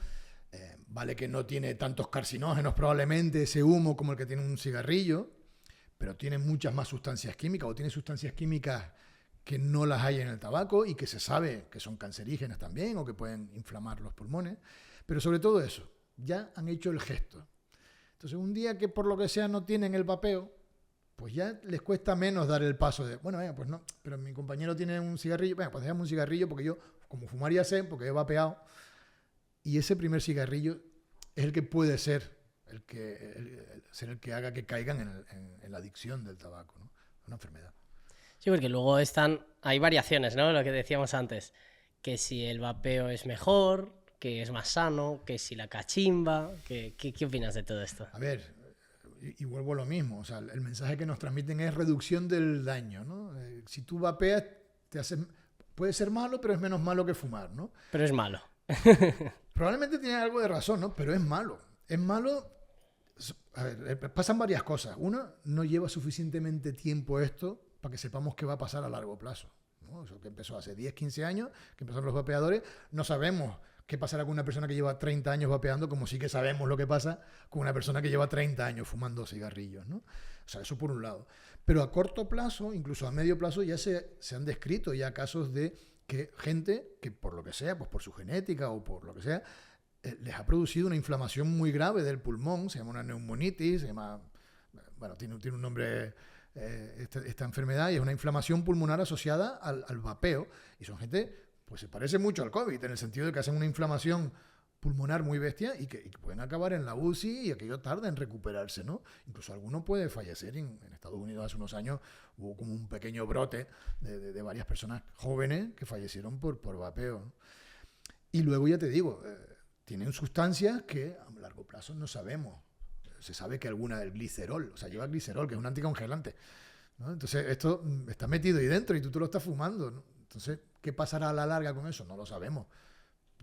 Vale que no tiene tantos carcinógenos probablemente ese humo como el que tiene un cigarrillo, pero tiene muchas más sustancias químicas o tiene sustancias químicas que no las hay en el tabaco y que se sabe que son cancerígenas también o que pueden inflamar los pulmones. Pero sobre todo eso, ya han hecho el gesto. Entonces un día que por lo que sea no tienen el vapeo, pues ya les cuesta menos dar el paso de, bueno, venga, pues no, pero mi compañero tiene un cigarrillo, venga, pues déjame un cigarrillo porque yo, como fumar ya sé, porque he vapeado. Y ese primer cigarrillo es el que puede ser el que haga que caigan en la adicción del tabaco, ¿no? una enfermedad. Sí, porque luego hay variaciones, ¿no? Lo que decíamos antes, que si el vapeo es mejor, que es más sano, que si la cachimba, ¿qué opinas de todo esto? A ver, y vuelvo a lo mismo, o sea, el mensaje que nos transmiten es reducción del daño, ¿no? Si tú vapeas, puede ser malo, pero es menos malo que fumar, ¿no? Pero es malo. Probablemente tiene algo de razón, ¿no? Pero es malo. Es malo. A ver, pasan varias cosas. Una, no lleva suficientemente tiempo esto para que sepamos qué va a pasar a largo plazo, ¿no? Eso que empezó hace 10, 15 años, que empezaron los vapeadores, no sabemos qué pasará con una persona que lleva 30 años vapeando, como sí que sabemos lo que pasa con una persona que lleva 30 años fumando cigarrillos, ¿no? O sea, eso por un lado. Pero a corto plazo, incluso a medio plazo, ya se han descrito ya casos de que gente que por lo que sea, pues por su genética o por lo que sea, les ha producido una inflamación muy grave del pulmón, se llama una neumonitis, se llama, bueno, tiene un nombre esta enfermedad, y es una inflamación pulmonar asociada al vapeo, y son gente, pues se parece mucho al COVID, en el sentido de que hacen una inflamación pulmonar muy bestia y que pueden acabar en la UCI y aquello tarda en recuperarse, ¿no? Incluso alguno puede fallecer. En Estados Unidos hace unos años hubo como un pequeño brote de varias personas jóvenes que fallecieron por vapeo, ¿no? Y luego ya te digo, tienen sustancias que a largo plazo no sabemos. Se sabe que alguna del glicerol, o sea, lleva glicerol, que es un anticongelante, ¿no? Entonces esto está metido ahí dentro y tú te lo estás fumando, ¿no? Entonces, ¿qué pasará a la larga con eso? No lo sabemos.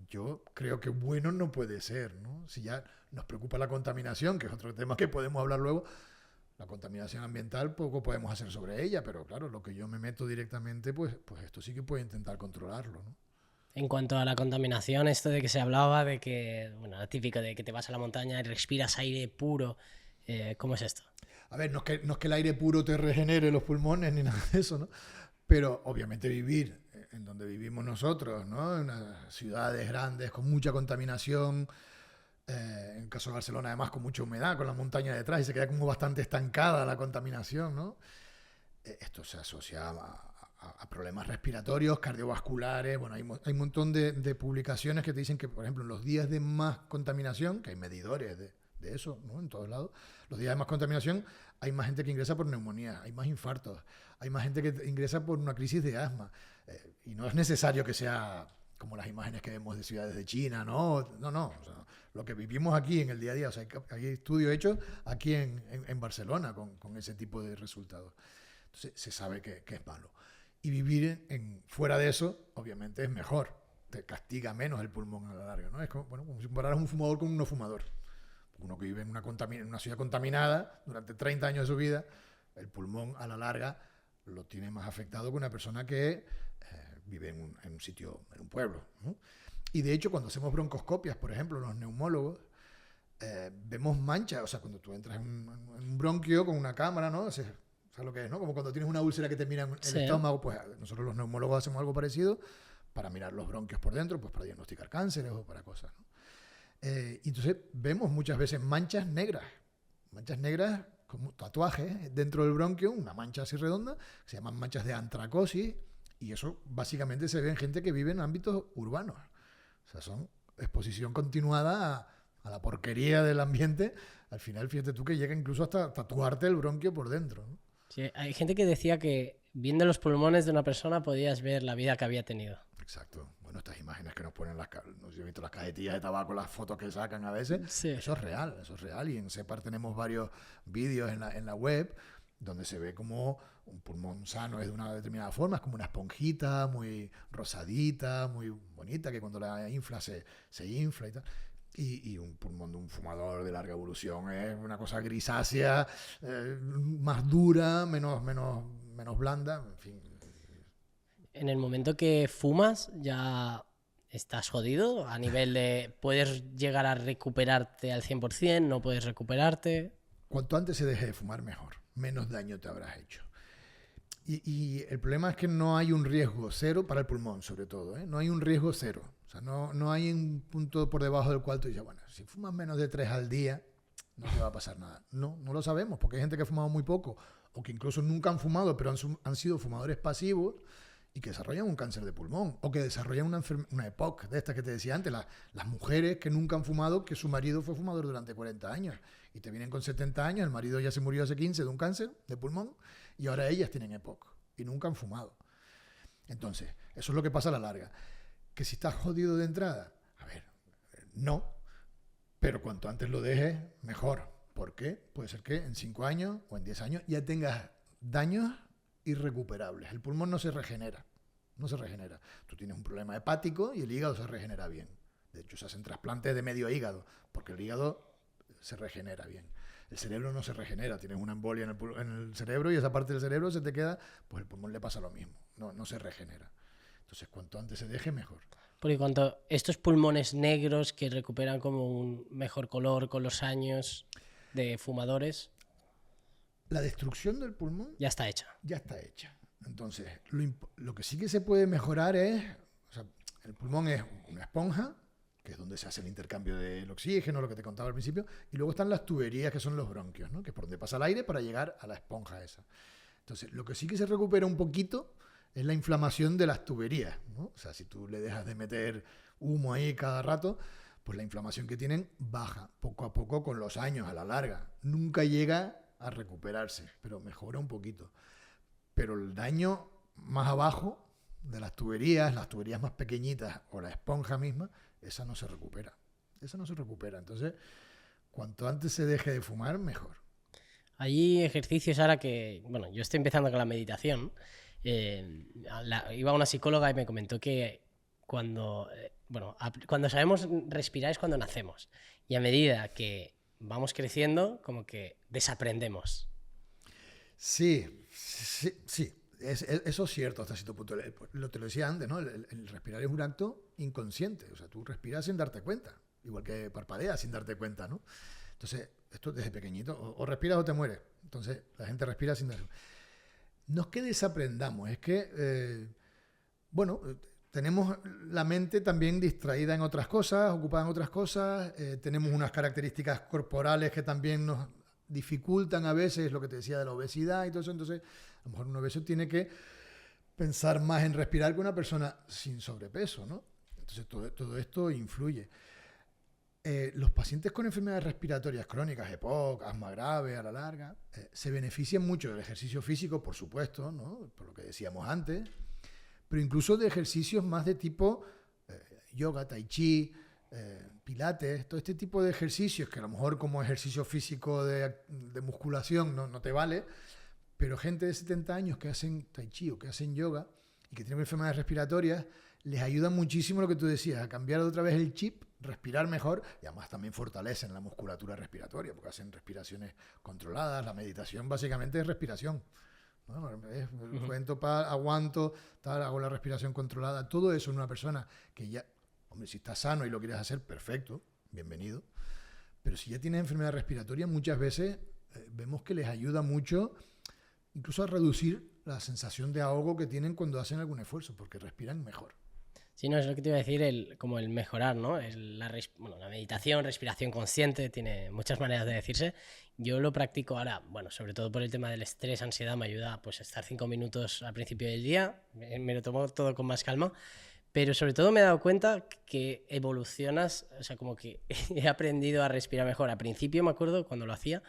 Yo creo que bueno no puede ser, ¿no? Si ya nos preocupa la contaminación, que es otro tema que podemos hablar luego, la contaminación ambiental poco podemos hacer sobre ella, pero claro, lo que yo me meto directamente, pues esto sí que puedo intentar controlarlo, ¿no? En cuanto a la contaminación, esto de que se hablaba de que, bueno, lo típico de que te vas a la montaña y respiras aire puro, ¿cómo es esto? A ver, no es que el aire puro te regenere los pulmones ni nada de eso, ¿no? Pero obviamente vivir en donde vivimos nosotros, ¿no? En unas ciudades grandes con mucha contaminación, en el caso de Barcelona además con mucha humedad, con la montaña detrás, y se queda como bastante estancada la contaminación, ¿no? Esto se asocia a problemas respiratorios, cardiovasculares. Bueno, hay un montón de publicaciones que te dicen que, por ejemplo, en los días de más contaminación, que hay medidores de eso, ¿no? En todos lados, los días de más contaminación hay más gente que ingresa por neumonía, hay más infartos, hay más gente que ingresa por una crisis de asma. Y no es necesario que sea como las imágenes que vemos de ciudades de China, ¿no? No. O sea, lo que vivimos aquí en el día a día, o sea, hay estudios hechos aquí en Barcelona con ese tipo de resultados. Entonces, se sabe que es malo. Y vivir fuera de eso, obviamente, es mejor. Te castiga menos el pulmón a la larga, ¿no? Es como, bueno, como si compararas un fumador con un no fumador. Uno que vive en una ciudad contaminada durante 30 años de su vida, el pulmón a la larga lo tiene más afectado que una persona que vive en un sitio, en un pueblo, ¿no? Y de hecho, cuando hacemos broncoscopias, por ejemplo, los neumólogos, vemos manchas. O sea, cuando tú entras en un bronquio con una cámara, ¿no? ¿Sabes lo que es, no? Como cuando tienes una úlcera que te mira en el estómago, pues nosotros los neumólogos hacemos algo parecido para mirar los bronquios por dentro, pues para diagnosticar cánceres o para cosas, ¿no? Y entonces vemos muchas veces manchas negras como tatuajes dentro del bronquio, una mancha así redonda, se llaman manchas de antracosis, y eso básicamente se ve en gente que vive en ámbitos urbanos. O sea, son exposición continuada a la porquería del ambiente. Al final, fíjate tú que llega incluso hasta tatuarte el bronquio por dentro, ¿no? Sí, hay gente que decía que viendo los pulmones de una persona podías ver la vida que había tenido. Exacto. Bueno, estas imágenes que nos ponen no sé si he visto las cajetillas de tabaco, las fotos que sacan a veces, sí. Eso es real. Y en Cepar tenemos varios vídeos en la web donde se ve como un pulmón sano es de una determinada forma, es como una esponjita muy rosadita, muy bonita, que cuando la infla se infla y tal. Y un pulmón de un fumador de larga evolución es una cosa grisácea, más dura, menos blanda, en fin. En el momento que fumas ya estás jodido a nivel de puedes llegar a recuperarte al 100%, no puedes recuperarte. Cuanto antes se deje de fumar, mejor. Menos daño te habrás hecho. Y el problema es que no hay un riesgo cero para el pulmón, sobre todo, ¿eh? No hay un riesgo cero. O sea, no hay un punto por debajo del cual tú dices, bueno, si fumas menos de 3 al día, no te va a pasar nada. No lo sabemos, porque hay gente que ha fumado muy poco, o que incluso nunca han fumado, pero han sido fumadores pasivos, y que desarrollan un cáncer de pulmón, o que desarrollan una EPOC, de estas que te decía antes, las mujeres que nunca han fumado, que su marido fue fumador durante 40 años, y te vienen con 70 años, el marido ya se murió hace 15 de un cáncer de pulmón, Y ahora ellas tienen EPOC y nunca han fumado. Entonces, eso es lo que pasa a la larga. Que si estás jodido de entrada, a ver, no, pero cuanto antes lo dejes, mejor. ¿Por qué? Puede ser que en 5 años o en 10 años ya tengas daños irrecuperables. El pulmón no se regenera. No se regenera. Tú tienes un problema hepático y el hígado se regenera bien. De hecho, se hacen trasplantes de medio hígado, porque el hígado se regenera bien. El cerebro no se regenera. Tienes una embolia en el cerebro y esa parte del cerebro se te queda, pues el pulmón le pasa lo mismo. No se regenera. Entonces, cuanto antes se deje, mejor. Porque cuanto estos pulmones negros que recuperan como un mejor color con los años de fumadores, La destrucción del pulmón ya está hecha. ya está hecha. Entonces, lo que sí que se puede mejorar es, o sea, el pulmón es una esponja, que es donde se hace el intercambio del oxígeno, lo que te contaba al principio, y luego están las tuberías, que son los bronquios, ¿no? Que es por donde pasa el aire para llegar a la esponja esa. Entonces, lo que sí que se recupera un poquito es la inflamación de las tuberías, ¿no? O sea, si tú le dejas de meter humo ahí cada rato, pues la inflamación que tienen baja poco a poco con los años, a la larga. Nunca llega a recuperarse, pero mejora un poquito. Pero el daño más abajo de las tuberías más pequeñitas o la esponja misma, esa no se recupera. Esa no se recupera. Entonces, cuanto antes se deje de fumar, mejor. Hay ejercicios ahora que, bueno, yo estoy empezando con la meditación. Iba a una psicóloga y me comentó que cuando sabemos respirar es cuando nacemos. Y a medida que vamos creciendo, como que desaprendemos. Sí. Eso es cierto hasta cierto punto. Te lo decía antes, ¿no? El respirar es un acto inconsciente. O sea, tú respiras sin darte cuenta. Igual que parpadeas sin darte cuenta, ¿no? Entonces, esto desde pequeñito. O respiras o te mueres. Entonces, la gente respira sin darse cuenta. No es que desaprendamos, es que, tenemos la mente también distraída en otras cosas, ocupada en otras cosas. Tenemos unas características corporales que también nos dificultan a veces lo que te decía de la obesidad y todo eso. Entonces, a lo mejor un obeso tiene que pensar más en respirar que una persona sin sobrepeso, ¿no? Entonces, todo esto influye. Los pacientes con enfermedades respiratorias crónicas, EPOC, asma grave a la larga, se benefician mucho del ejercicio físico, por supuesto, ¿no? Por lo que decíamos antes, pero incluso de ejercicios más de tipo yoga, tai chi, pilates, todo este tipo de ejercicios que a lo mejor como ejercicio físico de musculación no te vale, pero gente de 70 años que hacen tai chi o que hacen yoga y que tienen enfermedades respiratorias, les ayuda muchísimo lo que tú decías, a cambiar otra vez el chip, respirar mejor, y además también fortalecen la musculatura respiratoria, porque hacen respiraciones controladas. La meditación básicamente es respiración, ¿no? Cuento, aguanto, hago la respiración controlada. Todo eso en una persona que ya, hombre, si está sano y lo quieres hacer, perfecto, bienvenido. Pero si ya tienes enfermedad respiratoria, muchas veces vemos que les ayuda mucho incluso a reducir la sensación de ahogo que tienen cuando hacen algún esfuerzo, porque respiran mejor. Sí, no, es lo que te iba a decir, como el mejorar, ¿no? La meditación, respiración consciente, tiene muchas maneras de decirse. Yo lo practico ahora, bueno, sobre todo por el tema del estrés, ansiedad, me ayuda pues estar 5 minutos al principio del día, me lo tomo todo con más calma, pero sobre todo me he dado cuenta que evolucionas, o sea, como que he aprendido a respirar mejor. Al principio me acuerdo cuando lo hacía,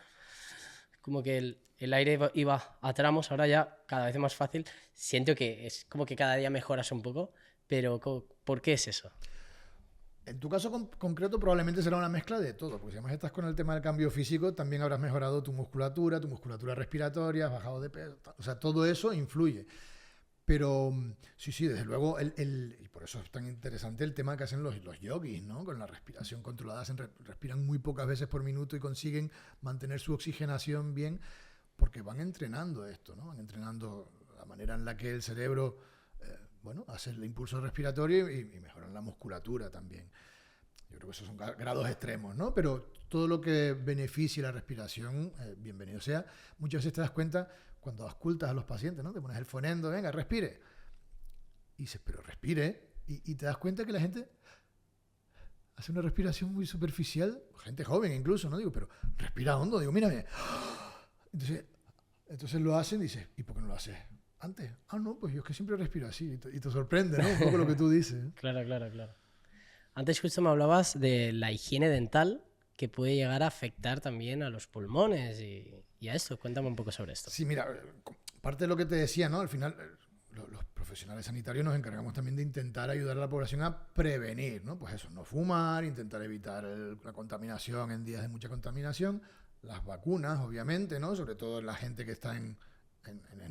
como que el aire iba a tramos, ahora ya cada vez es más fácil. Siento que es como que cada día mejoras un poco. Pero, ¿por qué es eso? En tu caso concreto probablemente será una mezcla de todo, porque si además estás con el tema del cambio físico, también habrás mejorado tu musculatura respiratoria, has bajado de peso, o sea, todo eso influye. Pero sí, desde luego, y por eso es tan interesante el tema que hacen los yogis, ¿no? Con la respiración controlada, respiran muy pocas veces por minuto y consiguen mantener su oxigenación bien, porque van entrenando esto, ¿no? Van entrenando la manera en la que el cerebro hace el impulso respiratorio y mejoran la musculatura también. Yo creo que esos son grados extremos, ¿no? Pero todo lo que beneficie la respiración, bienvenido sea. Muchas veces te das cuenta cuando auscultas a los pacientes, ¿no? Te pones el fonendo, venga, respire. Y dices, pero respire. Y te das cuenta que la gente hace una respiración muy superficial, gente joven incluso, ¿no? Digo, pero respira hondo. Digo, mírame. Entonces lo hacen y dices, ¿y por qué no lo haces antes? No, pues yo es que siempre respiro así. Y te sorprende, ¿no? Un poco lo que tú dices. Claro. Antes justo me hablabas de la higiene dental que puede llegar a afectar también a los pulmones y a esto. Cuéntame un poco sobre esto. Sí, mira, parte de lo que te decía, ¿no? Al final, los profesionales sanitarios nos encargamos también de intentar ayudar a la población a prevenir, ¿no? Pues eso, no fumar, intentar evitar la contaminación en días de mucha contaminación, las vacunas, obviamente, ¿no? Sobre todo la gente que está en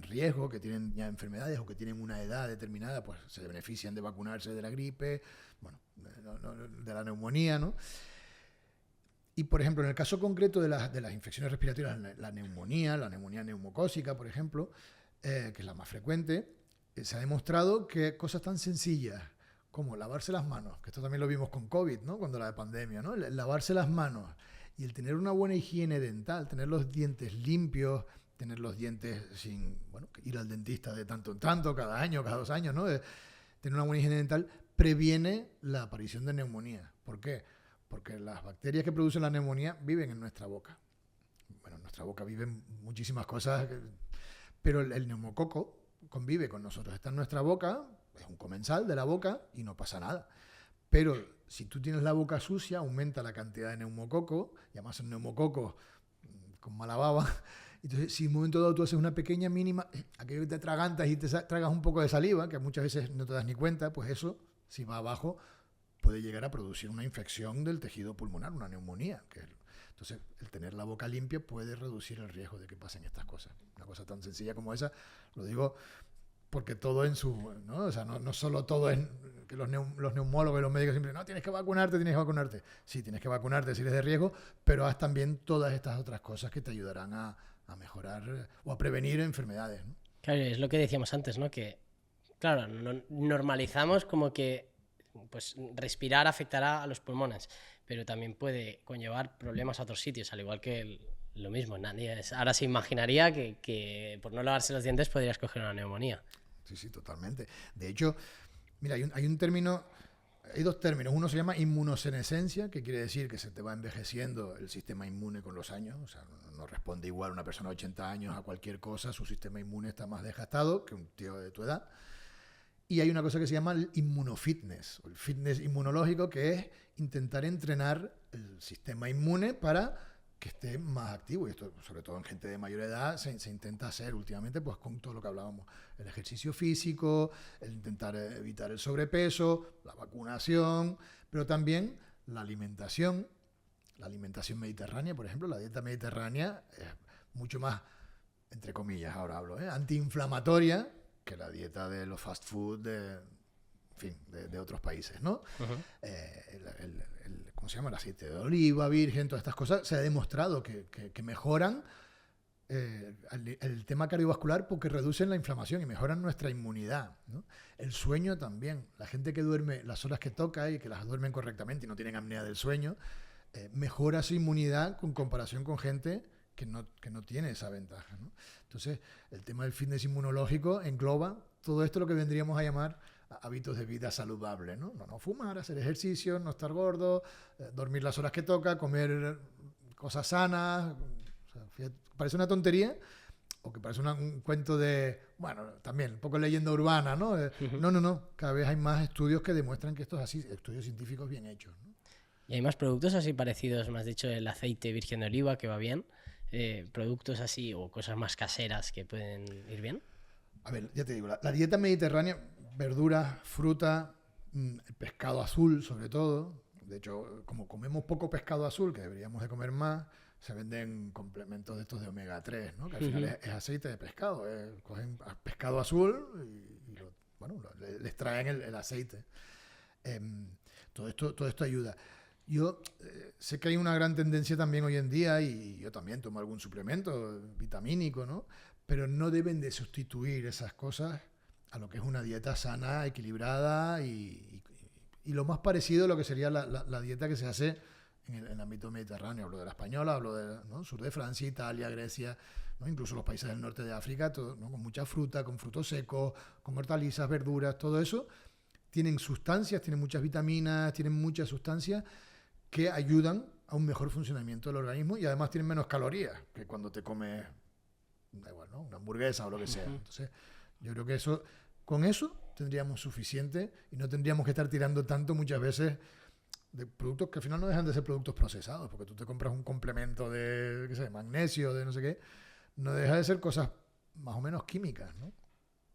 riesgo, que tienen ya enfermedades o que tienen una edad determinada, pues se benefician de vacunarse de la gripe, bueno, de la neumonía, ¿no? Y, por ejemplo, en el caso concreto de las infecciones respiratorias, la neumonía neumocócica, por ejemplo, que es la más frecuente, se ha demostrado que cosas tan sencillas como lavarse las manos, que esto también lo vimos con COVID, ¿no? Cuando la pandemia, ¿no? Lavarse las manos y el tener una buena higiene dental, tener los dientes limpios, tener los dientes sin, bueno, ir al dentista de tanto en tanto, cada año, cada 2 años, ¿no? Tener una buena higiene dental previene la aparición de neumonía. ¿Por qué? Porque las bacterias que producen la neumonía viven en nuestra boca. Bueno, en nuestra boca viven muchísimas cosas, pero el neumococo convive con nosotros. Está en nuestra boca, es un comensal de la boca y no pasa nada. Pero si tú tienes la boca sucia, aumenta la cantidad de neumococo, y además el neumococo con mala baba. Entonces, si en un momento dado tú haces una pequeña mínima, aquello que te atragantas y te tragas un poco de saliva, que muchas veces no te das ni cuenta, pues eso, si va abajo, puede llegar a producir una infección del tejido pulmonar, una neumonía. Entonces, el tener la boca limpia puede reducir el riesgo de que pasen estas cosas. Una cosa tan sencilla como esa, lo digo porque todo en su... ¿no? O sea, no solo todo es que los neumólogos y los médicos siempre no, tienes que vacunarte. Sí, tienes que vacunarte si eres de riesgo, pero haz también todas estas otras cosas que te ayudarán a mejorar o a prevenir enfermedades, ¿no? Claro, es lo que decíamos antes, ¿no? Que, claro, normalizamos como que pues respirar afectará a los pulmones, pero también puede conllevar problemas a otros sitios, al igual que lo mismo. Nadie ahora se imaginaría que por no lavarse los dientes podrías coger una neumonía. Sí, totalmente. De hecho, mira, hay un término, hay 2 términos. Uno se llama inmunosenescencia, que quiere decir que se te va envejeciendo el sistema inmune con los años. O sea, no responde igual una persona de 80 años a cualquier cosa, su sistema inmune está más desgastado que un tío de tu edad. Y hay una cosa que se llama el inmunofitness, o el fitness inmunológico, que es intentar entrenar el sistema inmune para que esté más activo. Y esto, sobre todo en gente de mayor edad, se intenta hacer últimamente, pues con todo lo que hablábamos. El ejercicio físico, el intentar evitar el sobrepeso, la vacunación, pero también la alimentación mediterránea, por ejemplo. La dieta mediterránea es mucho más, entre comillas, ahora hablo, antiinflamatoria que la dieta de los fast food de otros países, ¿no? Uh-huh. ¿Cómo se llama? El aceite de oliva virgen, todas estas cosas, se ha demostrado que mejoran el tema cardiovascular porque reducen la inflamación y mejoran nuestra inmunidad, ¿no? El sueño también. La gente que duerme las horas que toca y que las duermen correctamente y no tienen apnea del sueño, mejora su inmunidad con comparación con gente que no tiene esa ventaja, ¿no? Entonces, el tema del fitness inmunológico engloba todo esto, lo que vendríamos a llamar hábitos de vida saludable, ¿no? No fumar, hacer ejercicio, no estar gordo, dormir las horas que toca, comer cosas sanas. O sea, fíjate, parece una tontería o que parece un cuento de, bueno, también un poco leyenda urbana, ¿no? Uh-huh. No. Cada vez hay más estudios que demuestran que esto es así, estudios científicos bien hechos, ¿no? ¿Y hay más productos así parecidos? Me has dicho el aceite virgen de oliva, que va bien. ¿Productos así o cosas más caseras que pueden ir bien? A ver, ya te digo, la dieta mediterránea, verduras, fruta, pescado azul sobre todo. De hecho, como comemos poco pescado azul, que deberíamos de comer más, se venden complementos de estos de omega 3, ¿no? Que al final es aceite de pescado. Cogen pescado azul y le extraen el aceite. Todo esto ayuda. Yo sé que hay una gran tendencia también hoy en día, y yo también tomo algún suplemento vitamínico, ¿no? Pero no deben de sustituir esas cosas a lo que es una dieta sana, equilibrada y lo más parecido a lo que sería la dieta que se hace en el ámbito mediterráneo. Hablo de la española, hablo del sur de Francia, Italia, Grecia, ¿no? Incluso los países del norte de África, todo, ¿no? Con mucha fruta, con frutos secos, con hortalizas, verduras, todo eso. Tienen sustancias, tienen muchas vitaminas, tienen muchas sustancias que ayudan a un mejor funcionamiento del organismo y además tienen menos calorías que cuando te comes, da igual, ¿no? Una hamburguesa o lo que sea. Entonces, yo creo que con eso tendríamos suficiente y no tendríamos que estar tirando tanto muchas veces de productos que al final no dejan de ser productos procesados, porque tú te compras un complemento de magnesio, de no sé qué, no deja de ser cosas más o menos químicas, ¿no?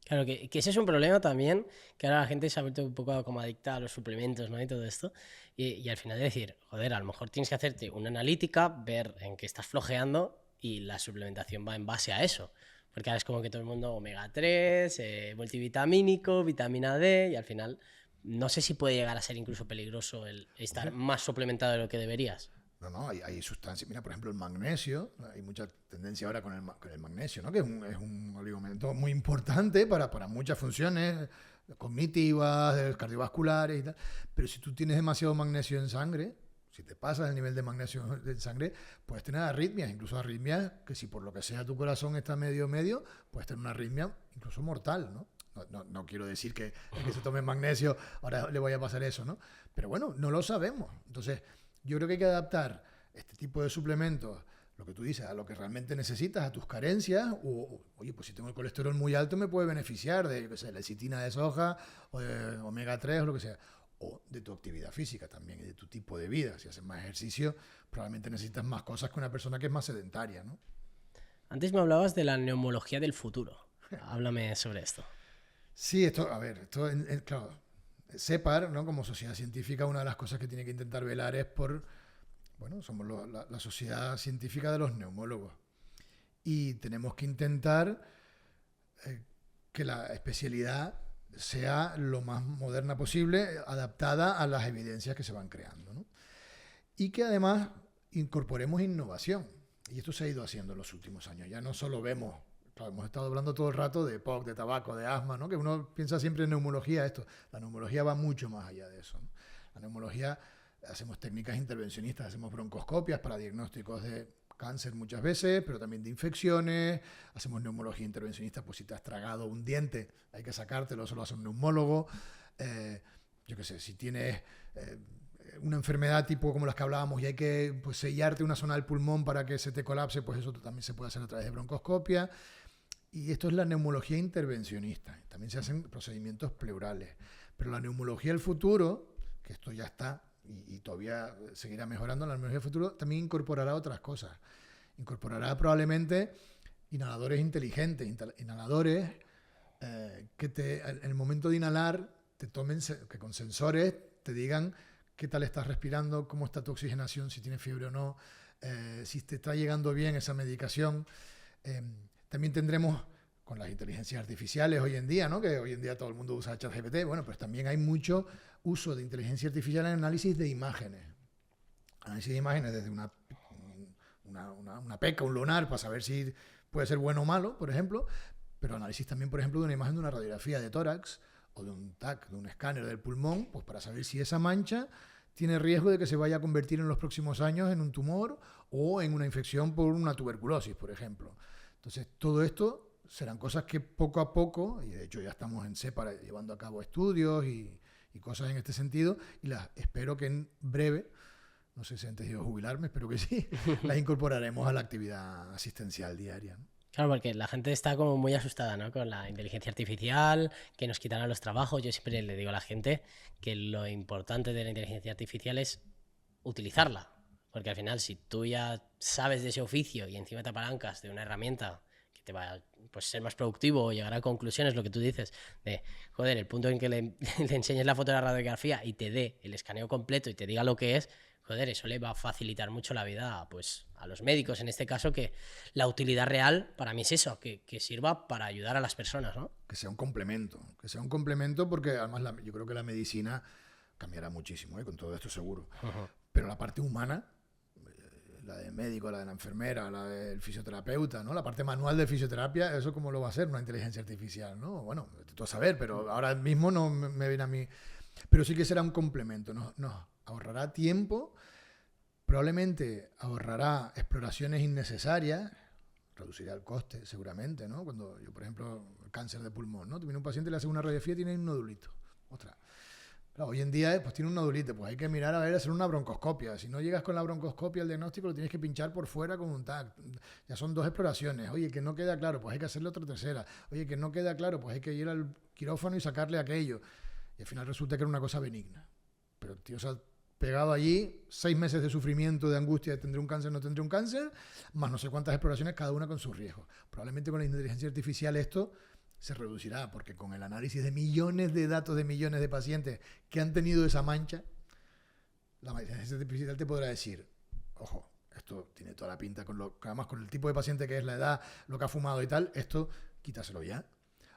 Claro, que ese es un problema también, que ahora la gente se ha vuelto un poco como adicta a los suplementos, ¿no? Y todo esto. Y al final decir, joder, a lo mejor tienes que hacerte una analítica, ver en qué estás flojeando y la suplementación va en base a eso. Porque ahora es como que todo el mundo omega 3, multivitamínico, vitamina D, y al final no sé si puede llegar a ser incluso peligroso el estar más suplementado de lo que deberías. No, hay sustancias. Mira, por ejemplo, el magnesio. Hay mucha tendencia ahora con el magnesio, ¿no? Que es un oligoelemento muy importante para muchas funciones cognitivas, cardiovasculares y tal. Pero si tú tienes demasiado magnesio en sangre, si te pasas el nivel de magnesio en sangre, puedes tener arritmias, incluso arritmias que si por lo que sea tu corazón está medio, puedes tener una arritmia incluso mortal, ¿no? No quiero decir que el que se tome magnesio ahora le vaya a pasar eso, ¿no? Pero bueno, no lo sabemos. Entonces, yo creo que hay que adaptar este tipo de suplementos, lo que tú dices, a lo que realmente necesitas, a tus carencias. Oye, pues si tengo el colesterol muy alto me puede beneficiar de, yo qué sé, lecitina de soja o de omega 3 o lo que sea. O de tu actividad física también y de tu tipo de vida. Si haces más ejercicio, probablemente necesitas más cosas que una persona que es más sedentaria, ¿no? Antes me hablabas de la neumología del futuro. Háblame sobre esto. Sí, claro, SEPAR, ¿no? Como sociedad científica, una de las cosas que tiene que intentar velar es por, bueno, somos la sociedad científica de los neumólogos. Y tenemos que intentar que la especialidad sea lo más moderna posible, adaptada a las evidencias que se van creando, ¿no? Y que además incorporemos innovación. Y esto se ha ido haciendo en los últimos años. Ya no solo vemos, claro, hemos estado hablando todo el rato de POC, de tabaco, de asma, ¿no? Que uno piensa siempre en neumología, esto. La neumología va mucho más allá de eso, ¿no? La neumología, hacemos técnicas intervencionistas, hacemos broncoscopias para diagnósticos de cáncer muchas veces, pero también de infecciones, hacemos neumología intervencionista, pues si te has tragado un diente, hay que sacártelo, eso lo hace un neumólogo. Yo qué sé, si tienes una enfermedad tipo como las que hablábamos y hay que pues, sellarte una zona del pulmón para que se te colapse, pues eso también se puede hacer a través de broncoscopia. Y esto es la neumología intervencionista. También se hacen procedimientos pleurales. Pero la neumología del futuro, que esto ya está y todavía seguirá mejorando, la neumología del futuro también incorporará otras cosas. Incorporará probablemente inhaladores inteligentes, inhaladores que en el momento de inhalar te tomen, que con sensores te digan qué tal estás respirando, cómo está tu oxigenación, si tienes fiebre o no, si te está llegando bien esa medicación. También tendremos con las inteligencias artificiales hoy en día, ¿no? Que hoy en día todo el mundo usa ChatGPT, bueno, pues también hay mucho uso de inteligencia artificial en análisis de imágenes. Análisis de imágenes desde una PECA, un lunar, para saber si puede ser bueno o malo, por ejemplo, pero análisis también, por ejemplo, de una imagen de una radiografía de tórax o de un TAC, de un escáner del pulmón, pues para saber si esa mancha tiene riesgo de que se vaya a convertir en los próximos años en un tumor o en una infección por una tuberculosis, por ejemplo. Entonces, todo esto serán cosas que poco a poco, y de hecho ya estamos en SEPAR llevando a cabo estudios y cosas en este sentido, y las espero que en breve, no sé si antes de jubilarme, espero que sí, las incorporaremos a la actividad asistencial diaria, ¿no? Claro, porque la gente está como muy asustada, ¿no? Con la inteligencia artificial, que nos quitarán los trabajos. Yo siempre le digo a la gente que lo importante de la inteligencia artificial es utilizarla. Porque al final, si tú ya sabes de ese oficio y encima te apalancas de una herramienta que te va a pues, ser más productivo o llegar a conclusiones, lo que tú dices, de, joder, el punto en que le enseñes la foto de la radiografía y te dé el escaneo completo y te diga lo que es, joder, eso le va a facilitar mucho la vida pues, a los médicos, en este caso, que la utilidad real para mí es eso, que sirva para ayudar a las personas, ¿no? Que sea un complemento porque además yo creo que la medicina cambiará muchísimo, con todo esto seguro. Pero la parte humana, la del médico, la de la enfermera, la del fisioterapeuta, ¿no? La parte manual de fisioterapia, ¿eso cómo lo va a hacer una inteligencia artificial, ¿no? Bueno, tú a saber, pero ahora mismo no me viene a mí. Pero sí que será un complemento, nos ahorrará tiempo, probablemente ahorrará exploraciones innecesarias, reducirá el coste seguramente, ¿no? Cuando yo, por ejemplo, cáncer de pulmón, ¿no? Te viene un paciente, le hace una radiografía y tiene un nodulito. Ostras. Claro, hoy en día pues tiene un nodulito, pues hay que mirar a ver, hacer una broncoscopia. Si no llegas con la broncoscopia al diagnóstico, lo tienes que pinchar por fuera con un TAC. Ya son 2 exploraciones. Oye, que no queda claro, pues hay que hacerle otra tercera. Oye, que no queda claro, pues hay que ir al quirófano y sacarle aquello. Y al final resulta que era una cosa benigna. Pero, tío, esa pegado allí, 6 meses de sufrimiento, de angustia, de tendré un cáncer, no tendré un cáncer, más no sé cuántas exploraciones, cada una con sus riesgos. Probablemente con la inteligencia artificial esto se reducirá, porque con el análisis de millones de datos de millones de pacientes que han tenido esa mancha, la inteligencia artificial te podrá decir, ojo, esto tiene toda la pinta, además con el tipo de paciente que es, la edad, lo que ha fumado y tal, esto quítaselo ya.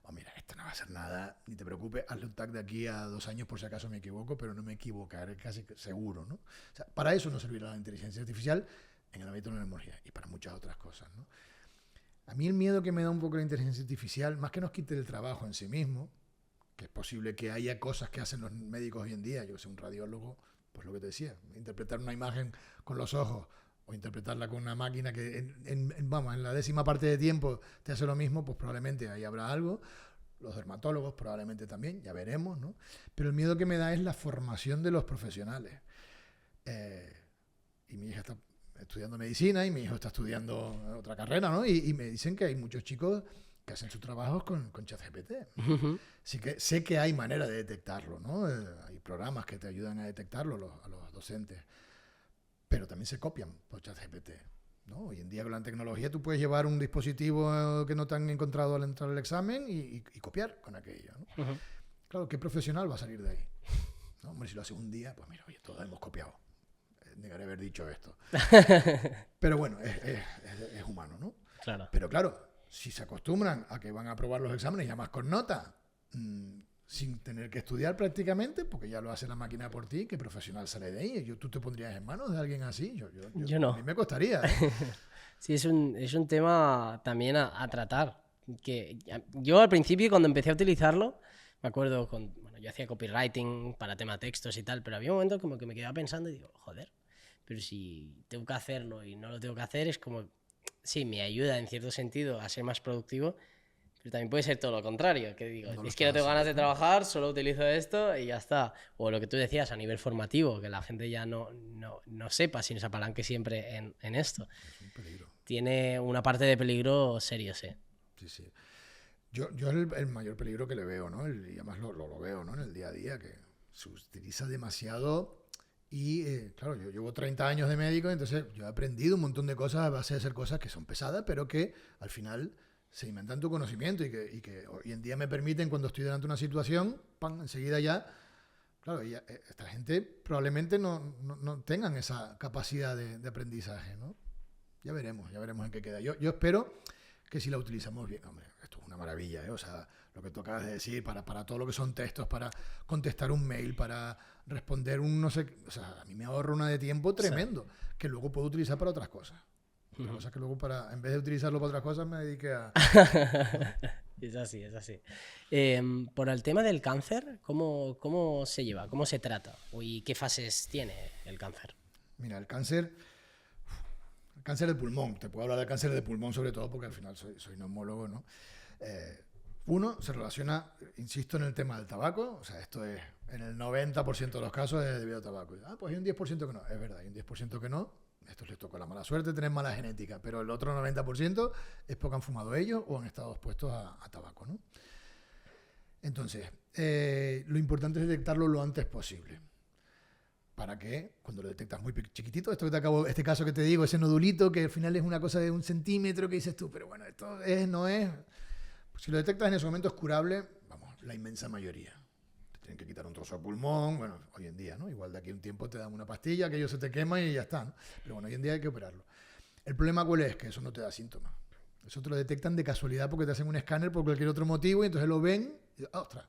O mira, esto no va a ser nada, ni te preocupes, hazle un tag de aquí a 2 años por si acaso me equivoco, pero no me equivocaré casi seguro, ¿no? O sea, para eso no servirá la inteligencia artificial en el ámbito de la neumología y para muchas otras cosas, ¿no? A mí el miedo que me da un poco la inteligencia artificial, más que nos quite el trabajo en sí mismo, que es posible que haya cosas que hacen los médicos hoy en día, yo que sé, un radiólogo, pues lo que te decía, interpretar una imagen con los ojos o interpretarla con una máquina que en la 10ª parte de tiempo te hace lo mismo, pues probablemente ahí habrá algo. Los dermatólogos probablemente también, ya veremos, ¿no? Pero el miedo que me da es la formación de los profesionales. Y mi hija está estudiando medicina y mi hijo está estudiando otra carrera, ¿no? Y me dicen que hay muchos chicos que hacen sus trabajos con ChatGPT. Así que sé que hay manera de detectarlo, ¿no? Hay programas que te ayudan a detectarlo a los docentes. Pero también se copian por ChatGPT, ¿no? Hoy en día con la tecnología tú puedes llevar un dispositivo que no te han encontrado al entrar al examen y copiar con aquello, ¿no? Claro, ¿qué profesional va a salir de ahí? ¿No? Hombre, si lo hace un día, pues mira, oye, todos hemos copiado. Negaré haber dicho esto. Pero bueno, es humano, ¿no? Claro. Pero claro, si se acostumbran a que van a aprobar los exámenes ya más con nota, sin tener que estudiar prácticamente, porque ya lo hace la máquina por ti, ¿qué profesional sale de ahí? ¿Tú te pondrías en manos de alguien así? Yo no. A mí me costaría, ¿eh? Sí, es un tema también a tratar. Que yo al principio, cuando empecé a utilizarlo, me acuerdo, yo hacía copywriting para tema textos y tal, pero había un momento como que me quedaba pensando y digo, joder, pero si tengo que hacerlo y no lo tengo que hacer, es como, sí, me ayuda en cierto sentido a ser más productivo, pero también puede ser todo lo contrario, que digo, es que no tengo ganas de trabajar, solo utilizo esto y ya está. O lo que tú decías a nivel formativo, que la gente ya no sepa, sino se apalanque siempre en esto. Es un peligro. Tiene una parte de peligro serio, sí. Sí. Yo el mayor peligro que le veo, ¿no? Y además lo veo, ¿no? En el día a día, que se utiliza demasiado. Y claro, yo llevo 30 años de médico, entonces yo he aprendido un montón de cosas a base de hacer cosas que son pesadas, pero que al final se inventan tu conocimiento y que hoy en día me permiten, cuando estoy delante de una situación, ¡pam!, enseguida ya. Claro, esta gente probablemente no tengan esa capacidad de aprendizaje, ¿no? Ya veremos en qué queda. Yo espero que si la utilizamos bien, hombre, esto es una maravilla, ¿eh? O sea, lo que tú acabas de decir, para todo lo que son textos, para contestar un mail, para responder un no sé, o sea, a mí me ahorra una de tiempo tremendo, sí, que luego puedo utilizar para otras cosas. Otra cosa que luego en vez de utilizarlo para otras cosas me dediqué a... Es así. Por el tema del cáncer, ¿cómo se lleva? ¿Cómo se trata? ¿Y qué fases tiene el cáncer? Mira, el cáncer de pulmón, te puedo hablar del cáncer de pulmón sobre todo porque al final soy neumólogo, ¿no? Uno, se relaciona, insisto, en el tema del tabaco, o sea, esto es, en el 90% de los casos es debido al tabaco. Pues hay un 10% que no, es verdad, hay un 10% que no, esto les tocó la mala suerte de tener mala genética, pero el otro 90% es porque han fumado ellos o han estado expuestos a tabaco, ¿no? Entonces, lo importante es detectarlo lo antes posible. ¿Para qué? Cuando lo detectas muy chiquitito, este caso que te digo, ese nodulito que al final es una cosa de 1 centímetro que dices tú, pero bueno, esto no es. Si lo detectas en ese momento es curable, vamos, la inmensa mayoría. Te tienen que quitar un trozo de pulmón, bueno, hoy en día, ¿no? Igual de aquí a un tiempo te dan una pastilla, que ello se te quema y ya está, ¿no? Pero bueno, hoy en día hay que operarlo. El problema cuál es, que eso no te da síntomas. Eso te lo detectan de casualidad porque te hacen un escáner por cualquier otro motivo y entonces lo ven y ¡ostras!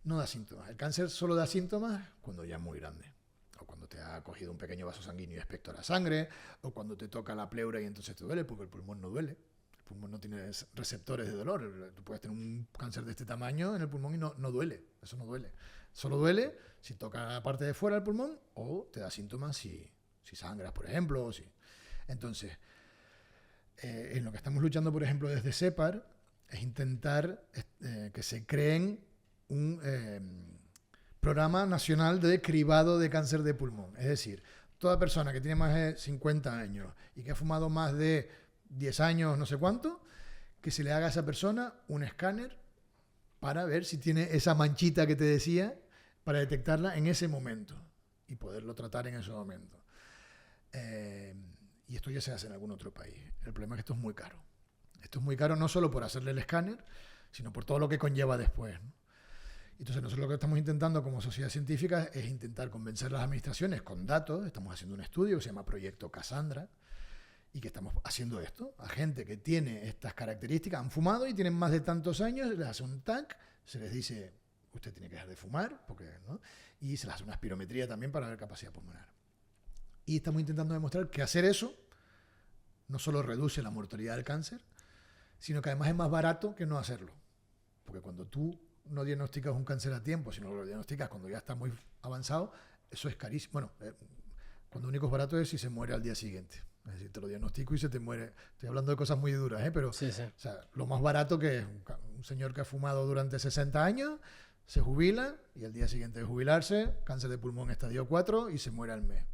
No da síntomas. El cáncer solo da síntomas cuando ya es muy grande. O cuando te ha cogido un pequeño vaso sanguíneo y expectora sangre, o cuando te toca la pleura y entonces te duele, porque el pulmón no duele. El pulmón no tiene receptores de dolor. Tú puedes tener un cáncer de este tamaño en el pulmón y no duele. Eso no duele. Solo duele si toca la parte de fuera del pulmón o te da síntomas si sangras, por ejemplo. Entonces, en lo que estamos luchando, por ejemplo, desde CEPAR, es intentar que se creen un programa nacional de cribado de cáncer de pulmón. Es decir, toda persona que tiene más de 50 años y que ha fumado más de 10 años, no sé cuánto, que se le haga a esa persona un escáner para ver si tiene esa manchita que te decía, para detectarla en ese momento. y poderlo tratar en ese momento. Y esto ya se hace en algún otro país. El problema es que esto es muy caro. Esto es muy caro no solo por hacerle el escáner, sino por todo lo que conlleva después, ¿no? Entonces nosotros lo que estamos intentando como sociedad científica es intentar convencer a las administraciones con datos. Estamos haciendo un estudio que se llama Proyecto Cassandra y que estamos haciendo esto a gente que tiene estas características, han fumado y tienen más de tantos años, les hace un TAC, se les dice, usted tiene que dejar de fumar, porque, ¿no? Y se les hace una espirometría también para ver capacidad pulmonar. Y estamos intentando demostrar que hacer eso no solo reduce la mortalidad del cáncer, sino que además es más barato que no hacerlo. Porque cuando tú no diagnosticas un cáncer a tiempo, sino que lo diagnosticas cuando ya está muy avanzado, eso es carísimo. Bueno, cuando único es barato es si se muere al día siguiente. Es decir, te lo diagnostico y se te muere. Estoy hablando de cosas muy duras, pero Sí, sí. o sea, lo más barato que es un señor que ha fumado durante 60 años, se jubila y al día siguiente de jubilarse, cáncer de pulmón estadio 4 y se muere al mes.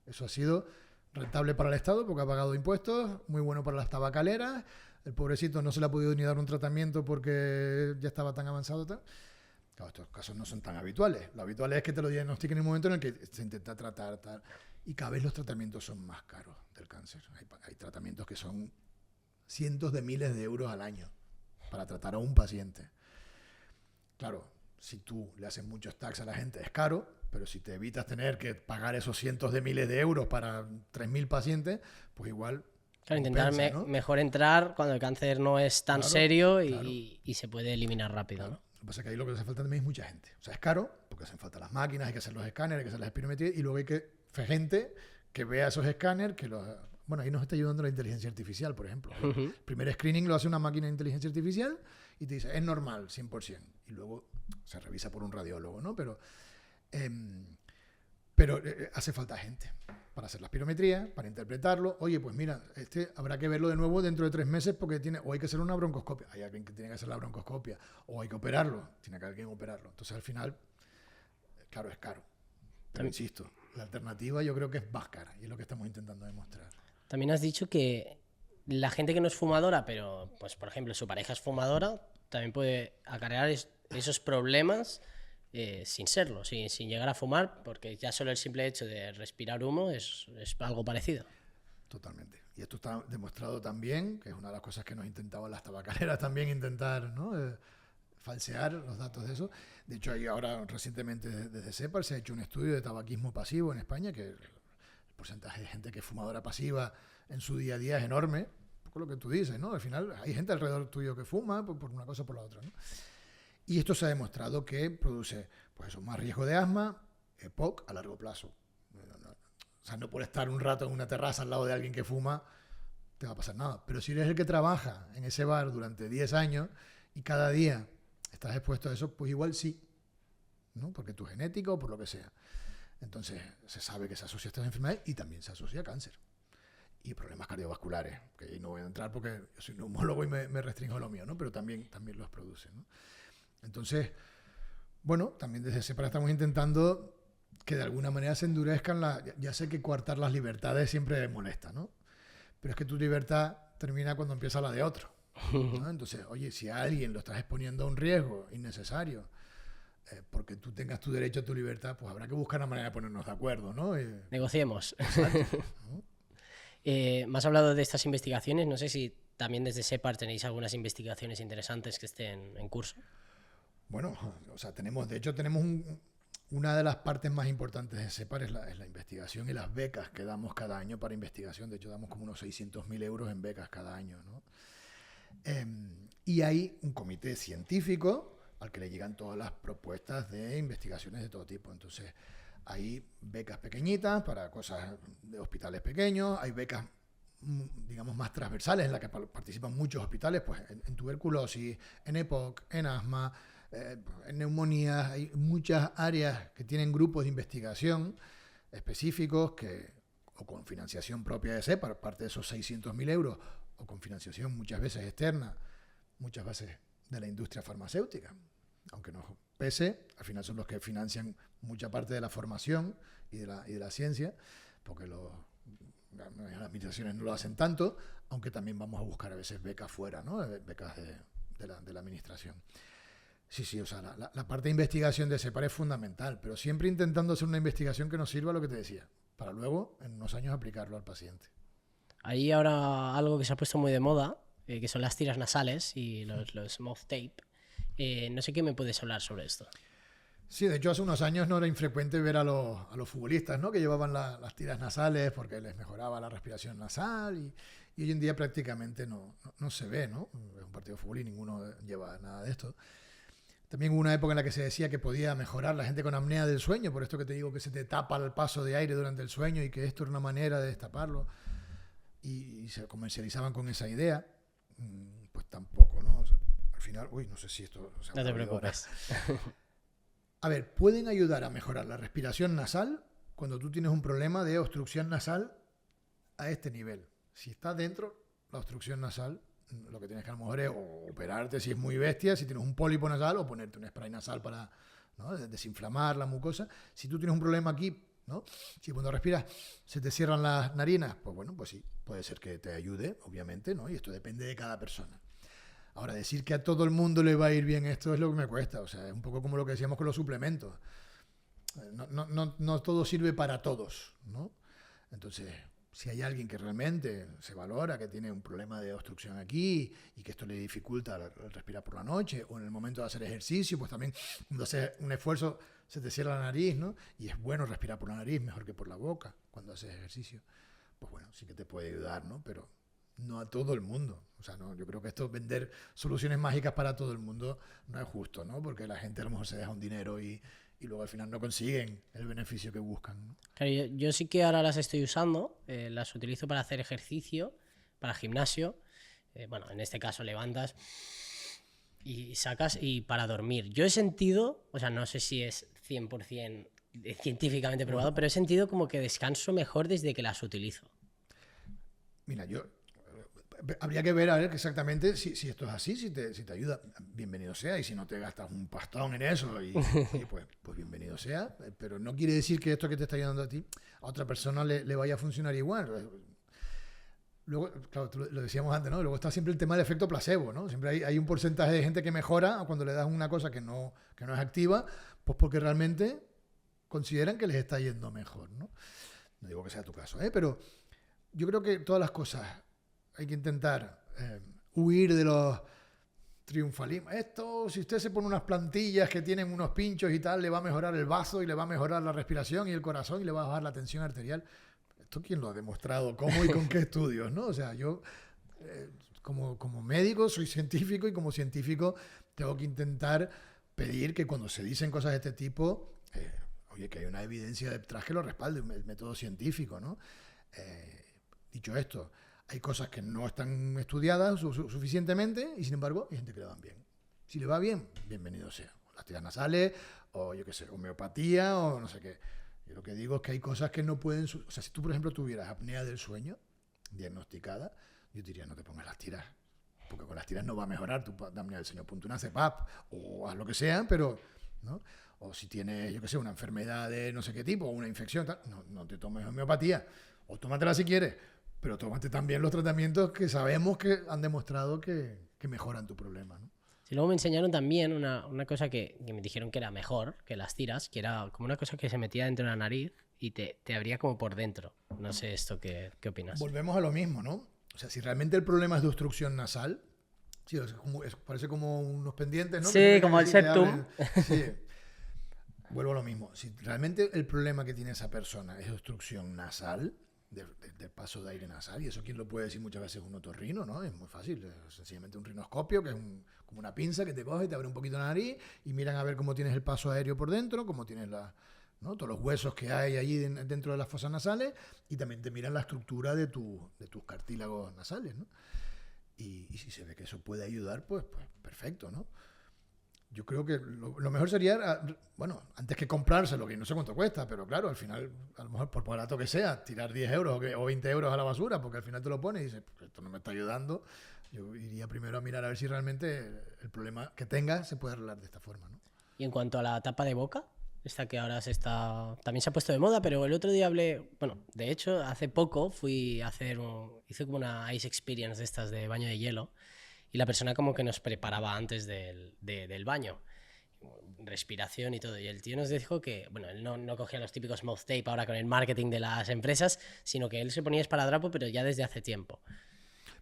Eso ha sido rentable para el Estado porque ha pagado impuestos, muy bueno para las tabacaleras. El pobrecito no se le ha podido ni dar un tratamiento porque ya estaba tan avanzado. Claro, estos casos no son tan habituales. Lo habitual es que te lo diagnostiquen en un momento en el que se intenta tratar, tal. Y cada vez los tratamientos son más caros del cáncer. Hay tratamientos que son cientos de miles de euros al año para tratar a un paciente. Claro, si tú le haces muchos tags a la gente es caro, pero si te evitas tener que pagar esos cientos de miles de euros para 3.000 pacientes, pues igual... Claro, intentar mejor entrar cuando el cáncer no es tan serio y se puede eliminar rápido. Claro. ¿no? Lo que pasa es que ahí lo que hace falta también es mucha gente. O sea, es caro porque hacen falta las máquinas, hay que hacer los escáneres, hay que hacer las espirometrías y luego hay que hacer gente que vea esos escáneres, que los... Bueno, ahí nos está ayudando la inteligencia artificial, por ejemplo. El primer screening lo hace una máquina de inteligencia artificial y te dice, es normal, 100%. Y luego se revisa por un radiólogo, ¿no? Pero hace falta gente para hacer la espirometría, para interpretarlo. Oye, pues mira, habrá que verlo de nuevo dentro de 3 meses porque o hay que hacer una broncoscopia. Hay alguien que tiene que hacer la broncoscopia. O hay que operarlo. Tiene que alguien operarlo. Entonces, al final, claro, es caro. Pero insisto, la alternativa yo creo que es más cara. Y es lo que estamos intentando demostrar. También has dicho que la gente que no es fumadora, pero, pues por ejemplo, su pareja es fumadora, también puede acarrear esos problemas sin serlo, sin llegar a fumar, porque ya solo el simple hecho de respirar humo es algo parecido. Totalmente. Y esto está demostrado también, que es una de las cosas que nos intentaban las tabacaleras también intentar, ¿no? Falsear los datos de eso. De hecho, ahí ahora recientemente desde CEPAR se ha hecho un estudio de tabaquismo pasivo en España, que el porcentaje de gente que es fumadora pasiva en su día a día es enorme, un poco lo que tú dices, ¿no? Al final hay gente alrededor tuyo que fuma por una cosa o por la otra, ¿no? Y esto se ha demostrado que produce, pues eso, más riesgo de asma, EPOC a largo plazo. O sea, no por estar un rato en una terraza al lado de alguien que fuma, te va a pasar nada. Pero si eres el que trabaja en ese bar durante 10 años y cada día estás expuesto a eso, pues igual sí, ¿no? Porque tu genética o por lo que sea. Entonces, se sabe que se asocia a estas enfermedades y también se asocia a cáncer. Y problemas cardiovasculares, que ahí no voy a entrar porque yo soy neumólogo y me restringo lo mío, ¿no? Pero también los produce, ¿no? Entonces, bueno, también desde CEPAR estamos intentando que de alguna manera se endurezcan ya sé que coartar las libertades siempre molesta, ¿no? Pero es que tu libertad termina cuando empieza la de otro, ¿no? Entonces, oye, si a alguien lo estás exponiendo a un riesgo innecesario porque tú tengas tu derecho a tu libertad, pues habrá que buscar una manera de ponernos de acuerdo, ¿no? Negociemos. Exacto, ¿no? Me has hablado de estas investigaciones, no sé si también desde CEPAR tenéis algunas investigaciones interesantes que estén en curso. Bueno, o sea, tenemos una de las partes más importantes de CEPAR es la investigación y las becas que damos cada año para investigación. De hecho, damos como unos 600.000 euros en becas cada año, ¿no? Y hay un comité científico al que le llegan todas las propuestas de investigaciones de todo tipo. Entonces, hay becas pequeñitas para cosas de hospitales pequeños, hay becas, digamos, más transversales en las que participan muchos hospitales, pues en tuberculosis, en EPOC, en asma, en neumonías. Hay muchas áreas que tienen grupos de investigación específicos que, o con financiación propia de CEPAR, parte de esos 600.000 euros, o con financiación muchas veces externa, muchas veces de la industria farmacéutica. Aunque nos pese, al final son los que financian mucha parte de la formación y de la ciencia, porque las administraciones no lo hacen tanto, aunque también vamos a buscar a veces becas fuera, ¿no? Becas de la administración. Sí, o sea, la parte de investigación de SEPAR es fundamental, pero siempre intentando hacer una investigación que nos sirva lo que te decía, para luego, en unos años, aplicarlo al paciente. Hay ahora algo que se ha puesto muy de moda, que son las tiras nasales y los mouth tape. No sé qué me puedes hablar sobre esto. Sí, de hecho hace unos años no era infrecuente ver a los futbolistas, ¿no? Que llevaban las tiras nasales porque les mejoraba la respiración nasal y hoy en día prácticamente no se ve, ¿no? Es un partido de fútbol y ninguno lleva nada de esto. También hubo una época en la que se decía que podía mejorar la gente con apnea del sueño, por esto que te digo que se te tapa el paso de aire durante el sueño y que esto era una manera de destaparlo. Y se comercializaban con esa idea. Pues tampoco, ¿no? O sea, al final, no sé si esto... No te preocupes. A ver, pueden ayudar a mejorar la respiración nasal cuando tú tienes un problema de obstrucción nasal a este nivel. Si está dentro, la obstrucción nasal, lo que tienes que a lo mejor es o operarte si es muy bestia, si tienes un pólipo nasal, o ponerte un spray nasal para, ¿no?, desinflamar la mucosa. Si tú tienes un problema aquí, ¿no?, si cuando respiras se te cierran las narinas, pues bueno, pues sí, puede ser que te ayude, obviamente, ¿no? Y esto depende de cada persona. Ahora, decir que a todo el mundo le va a ir bien esto es lo que me cuesta. O sea, es un poco como lo que decíamos con los suplementos. No todo sirve para todos, ¿no? Entonces, si hay alguien que realmente se valora que tiene un problema de obstrucción aquí y que esto le dificulta el respirar por la noche o en el momento de hacer ejercicio, pues también cuando haces un esfuerzo se te cierra la nariz, ¿no? Y es bueno respirar por la nariz mejor que por la boca cuando haces ejercicio. Pues bueno, sí que te puede ayudar, ¿no? Pero no a todo el mundo. O sea, no, yo creo que esto, vender soluciones mágicas para todo el mundo, no es justo, ¿no? Porque la gente a lo mejor se deja un dinero y luego al final no consiguen el beneficio que buscan, ¿no? Claro, yo sí que ahora las estoy usando, las utilizo para hacer ejercicio, para gimnasio. Bueno, en este caso levantas y sacas, y para dormir. Yo he sentido, o sea, no sé si es 100% científicamente probado, pero he sentido como que descanso mejor desde que las utilizo. Mira, habría que ver a ver exactamente si esto es así, si te ayuda, bienvenido sea, y si no te gastas un pastón en eso, y pues bienvenido sea, pero no quiere decir que esto que te está ayudando a ti, a otra persona le vaya a funcionar igual. Luego, claro, lo decíamos antes, ¿no? Luego está siempre el tema del efecto placebo, ¿no? Siempre hay un porcentaje de gente que mejora cuando le das una cosa que no es activa, pues porque realmente consideran que les está yendo mejor, ¿no? No digo que sea tu caso, pero yo creo que todas las cosas hay que intentar huir de los triunfalismos. Esto, si usted se pone unas plantillas que tienen unos pinchos y tal, le va a mejorar el bazo y le va a mejorar la respiración y el corazón y le va a bajar la tensión arterial. ¿Esto quién lo ha demostrado? ¿Cómo y con qué estudios? ¿No? O sea, yo como médico soy científico y como científico tengo que intentar pedir que cuando se dicen cosas de este tipo, oye, que hay una evidencia detrás que lo respalde, el método científico, ¿no? Dicho esto, hay cosas que no están estudiadas suficientemente y sin embargo hay gente que le van bien. Si le va bien, bienvenido sea. Las tiras nasales o yo qué sé, homeopatía o no sé qué. Yo lo que digo es que hay cosas que no pueden... O sea, si tú, por ejemplo, tuvieras apnea del sueño diagnosticada, yo diría no te pongas las tiras. Porque con las tiras no va a mejorar tu apnea del sueño. Ponte una CPAP o haz lo que sea, pero... ¿no? O si tienes, yo qué sé, una enfermedad de no sé qué tipo o una infección, tal, no te tomes homeopatía. O tómatela si quieres, pero tómate también los tratamientos que sabemos que han demostrado que mejoran tu problema, ¿no? Y luego me enseñaron también una cosa que me dijeron que era mejor que las tiras, que era como una cosa que se metía dentro de la nariz y te abría como por dentro. No sé esto, ¿qué opinas? Volvemos a lo mismo, ¿no? O sea, si realmente el problema es de obstrucción nasal, sí, parece como unos pendientes, ¿no? Sí, como el septum. Sí. Vuelvo a lo mismo. Si realmente el problema que tiene esa persona es obstrucción nasal, del paso de aire nasal, y eso quien lo puede decir muchas veces es un otorrino, ¿no? Es muy fácil, es sencillamente un rinoscopio, que es como una pinza que te coge, te abre un poquito la nariz y miran a ver cómo tienes el paso aéreo por dentro, cómo tienes ¿no? todos los huesos que hay allí dentro de las fosas nasales, y también te miran la estructura de tus cartílagos nasales, ¿no? Y si se ve que eso puede ayudar, pues perfecto, ¿no? Yo creo que lo mejor sería, bueno, antes que comprárselo, que no sé cuánto cuesta, pero claro, al final, a lo mejor por barato que sea, tirar 10 euros o 20 euros a la basura, porque al final te lo pones y dices, pues esto no me está ayudando. Yo iría primero a mirar a ver si realmente el problema que tengas se puede arreglar de esta forma, ¿no? Y en cuanto a la tapa de boca, esta que ahora también se ha puesto de moda, pero el otro día bueno, de hecho, hace poco hice como una ice experience de estas de baño de hielo, y la persona como que nos preparaba antes del baño. respiración y todo. Y el tío nos dijo que, bueno, él no cogía los típicos mouth tape ahora con el marketing de las empresas, sino que él se ponía esparadrapo, pero ya desde hace tiempo.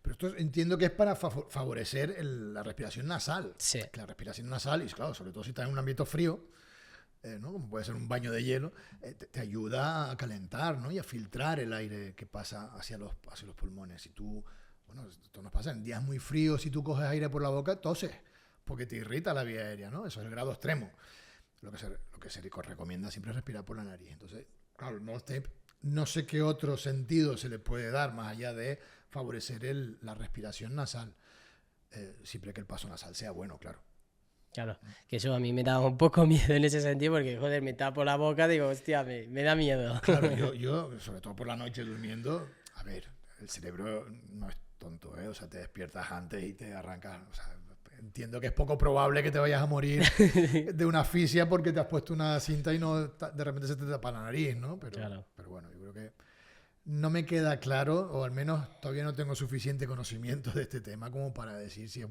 Pero esto entiendo que es para favorecer la respiración nasal. Sí. Que la respiración nasal, y claro, sobre todo si estás en un ambiente frío, ¿no? Como puede ser un baño de hielo, te ayuda a calentar, ¿no? Y a filtrar el aire que pasa hacia los pulmones. Si tú, bueno, esto nos pasa en días muy fríos, si tú coges aire por la boca, toses, porque te irrita la vía aérea, ¿no? Eso es el grado extremo. Lo que se recomienda siempre es respirar por la nariz. Entonces, claro, el mouth tape, no sé qué otro sentido se le puede dar más allá de favorecer la respiración nasal, siempre que el paso nasal sea bueno, claro. Claro, que eso a mí me da un poco miedo en ese sentido, porque, joder, me tapo la boca, digo, hostia, me da miedo. Claro, yo, sobre todo por la noche durmiendo, a ver, el cerebro no es tonto, ¿eh? O sea, te despiertas antes y te arrancas, o sea, entiendo que es poco probable que te vayas a morir de una asfixia porque te has puesto una cinta y no de repente se te tapa la nariz, ¿no? Pero bueno, yo creo que no me queda claro, o al menos todavía no tengo suficiente conocimiento de este tema como para decir si es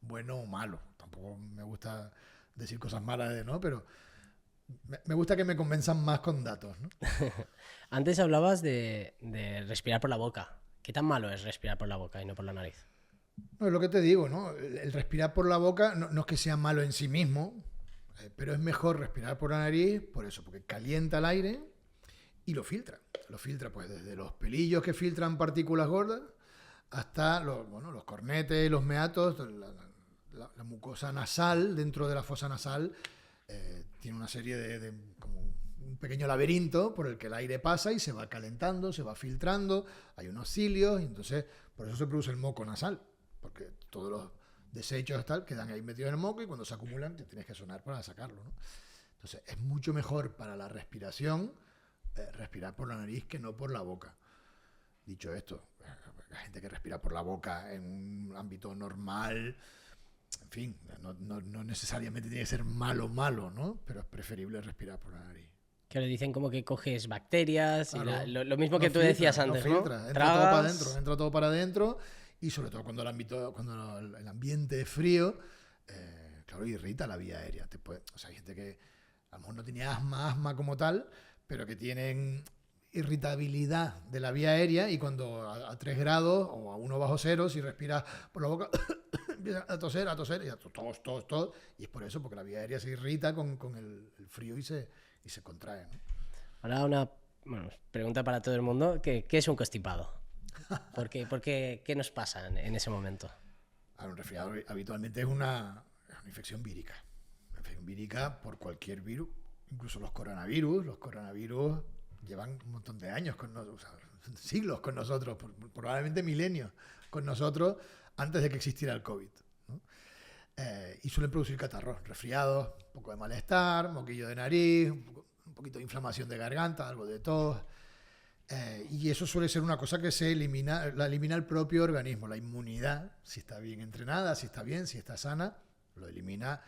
bueno o malo. Tampoco me gusta decir cosas malas, ¿no? Pero me gusta que me convenzan más con datos, ¿no? Antes hablabas de respirar por la boca. ¿Qué tan malo es respirar por la boca y no por la nariz? No, es lo que te digo, ¿no? El respirar por la boca no es que sea malo en sí mismo, pero es mejor respirar por la nariz, por eso, porque calienta el aire y lo filtra. Lo filtra pues desde los pelillos que filtran partículas gordas hasta los cornetes, los meatos, la mucosa nasal, dentro de la fosa nasal, tiene una serie de como un pequeño laberinto por el que el aire pasa y se va calentando, se va filtrando, hay unos cilios, y entonces por eso se produce el moco nasal, porque todos los desechos tal quedan ahí metidos en el moco y cuando se acumulan te tienes que sonar para sacarlo, ¿no? Entonces es mucho mejor para la respiración respirar por la nariz que no por la boca. Dicho esto, la gente que respira por la boca en un ámbito normal, en fin, no necesariamente tiene que ser malo, ¿no? Pero es preferible respirar por la nariz. Que le dicen como que coges bacterias, Claro, y lo mismo que tú decías antes, ¿no? Entra todo para adentro y sobre todo cuando el ambiente es frío, claro, irrita la vía aérea. O sea, hay gente que a lo mejor no tiene asma como tal, pero que tienen irritabilidad de la vía aérea y cuando a 3 grados o a 1 bajo cero, si respiras por la boca, empieza a toser y a tos, y es por eso, porque la vía aérea se irrita con el frío y se contrae, ¿no? Ahora una pregunta para todo el mundo, ¿qué es un constipado? ¿Por qué nos pasa en ese momento? Un resfriado habitualmente es una infección vírica. Una infección vírica por cualquier virus, incluso los coronavirus. Los coronavirus llevan un montón de años con nosotros, o sea, siglos con nosotros, probablemente milenios con nosotros antes de que existiera el COVID, ¿no? Y suelen producir catarros, resfriados, un poco de malestar, moquillo de nariz, un poquito de inflamación de garganta, algo de tos. Y eso suele ser una cosa que la elimina el propio organismo. La inmunidad, si está bien entrenada, si está bien, si está sana, lo elimina.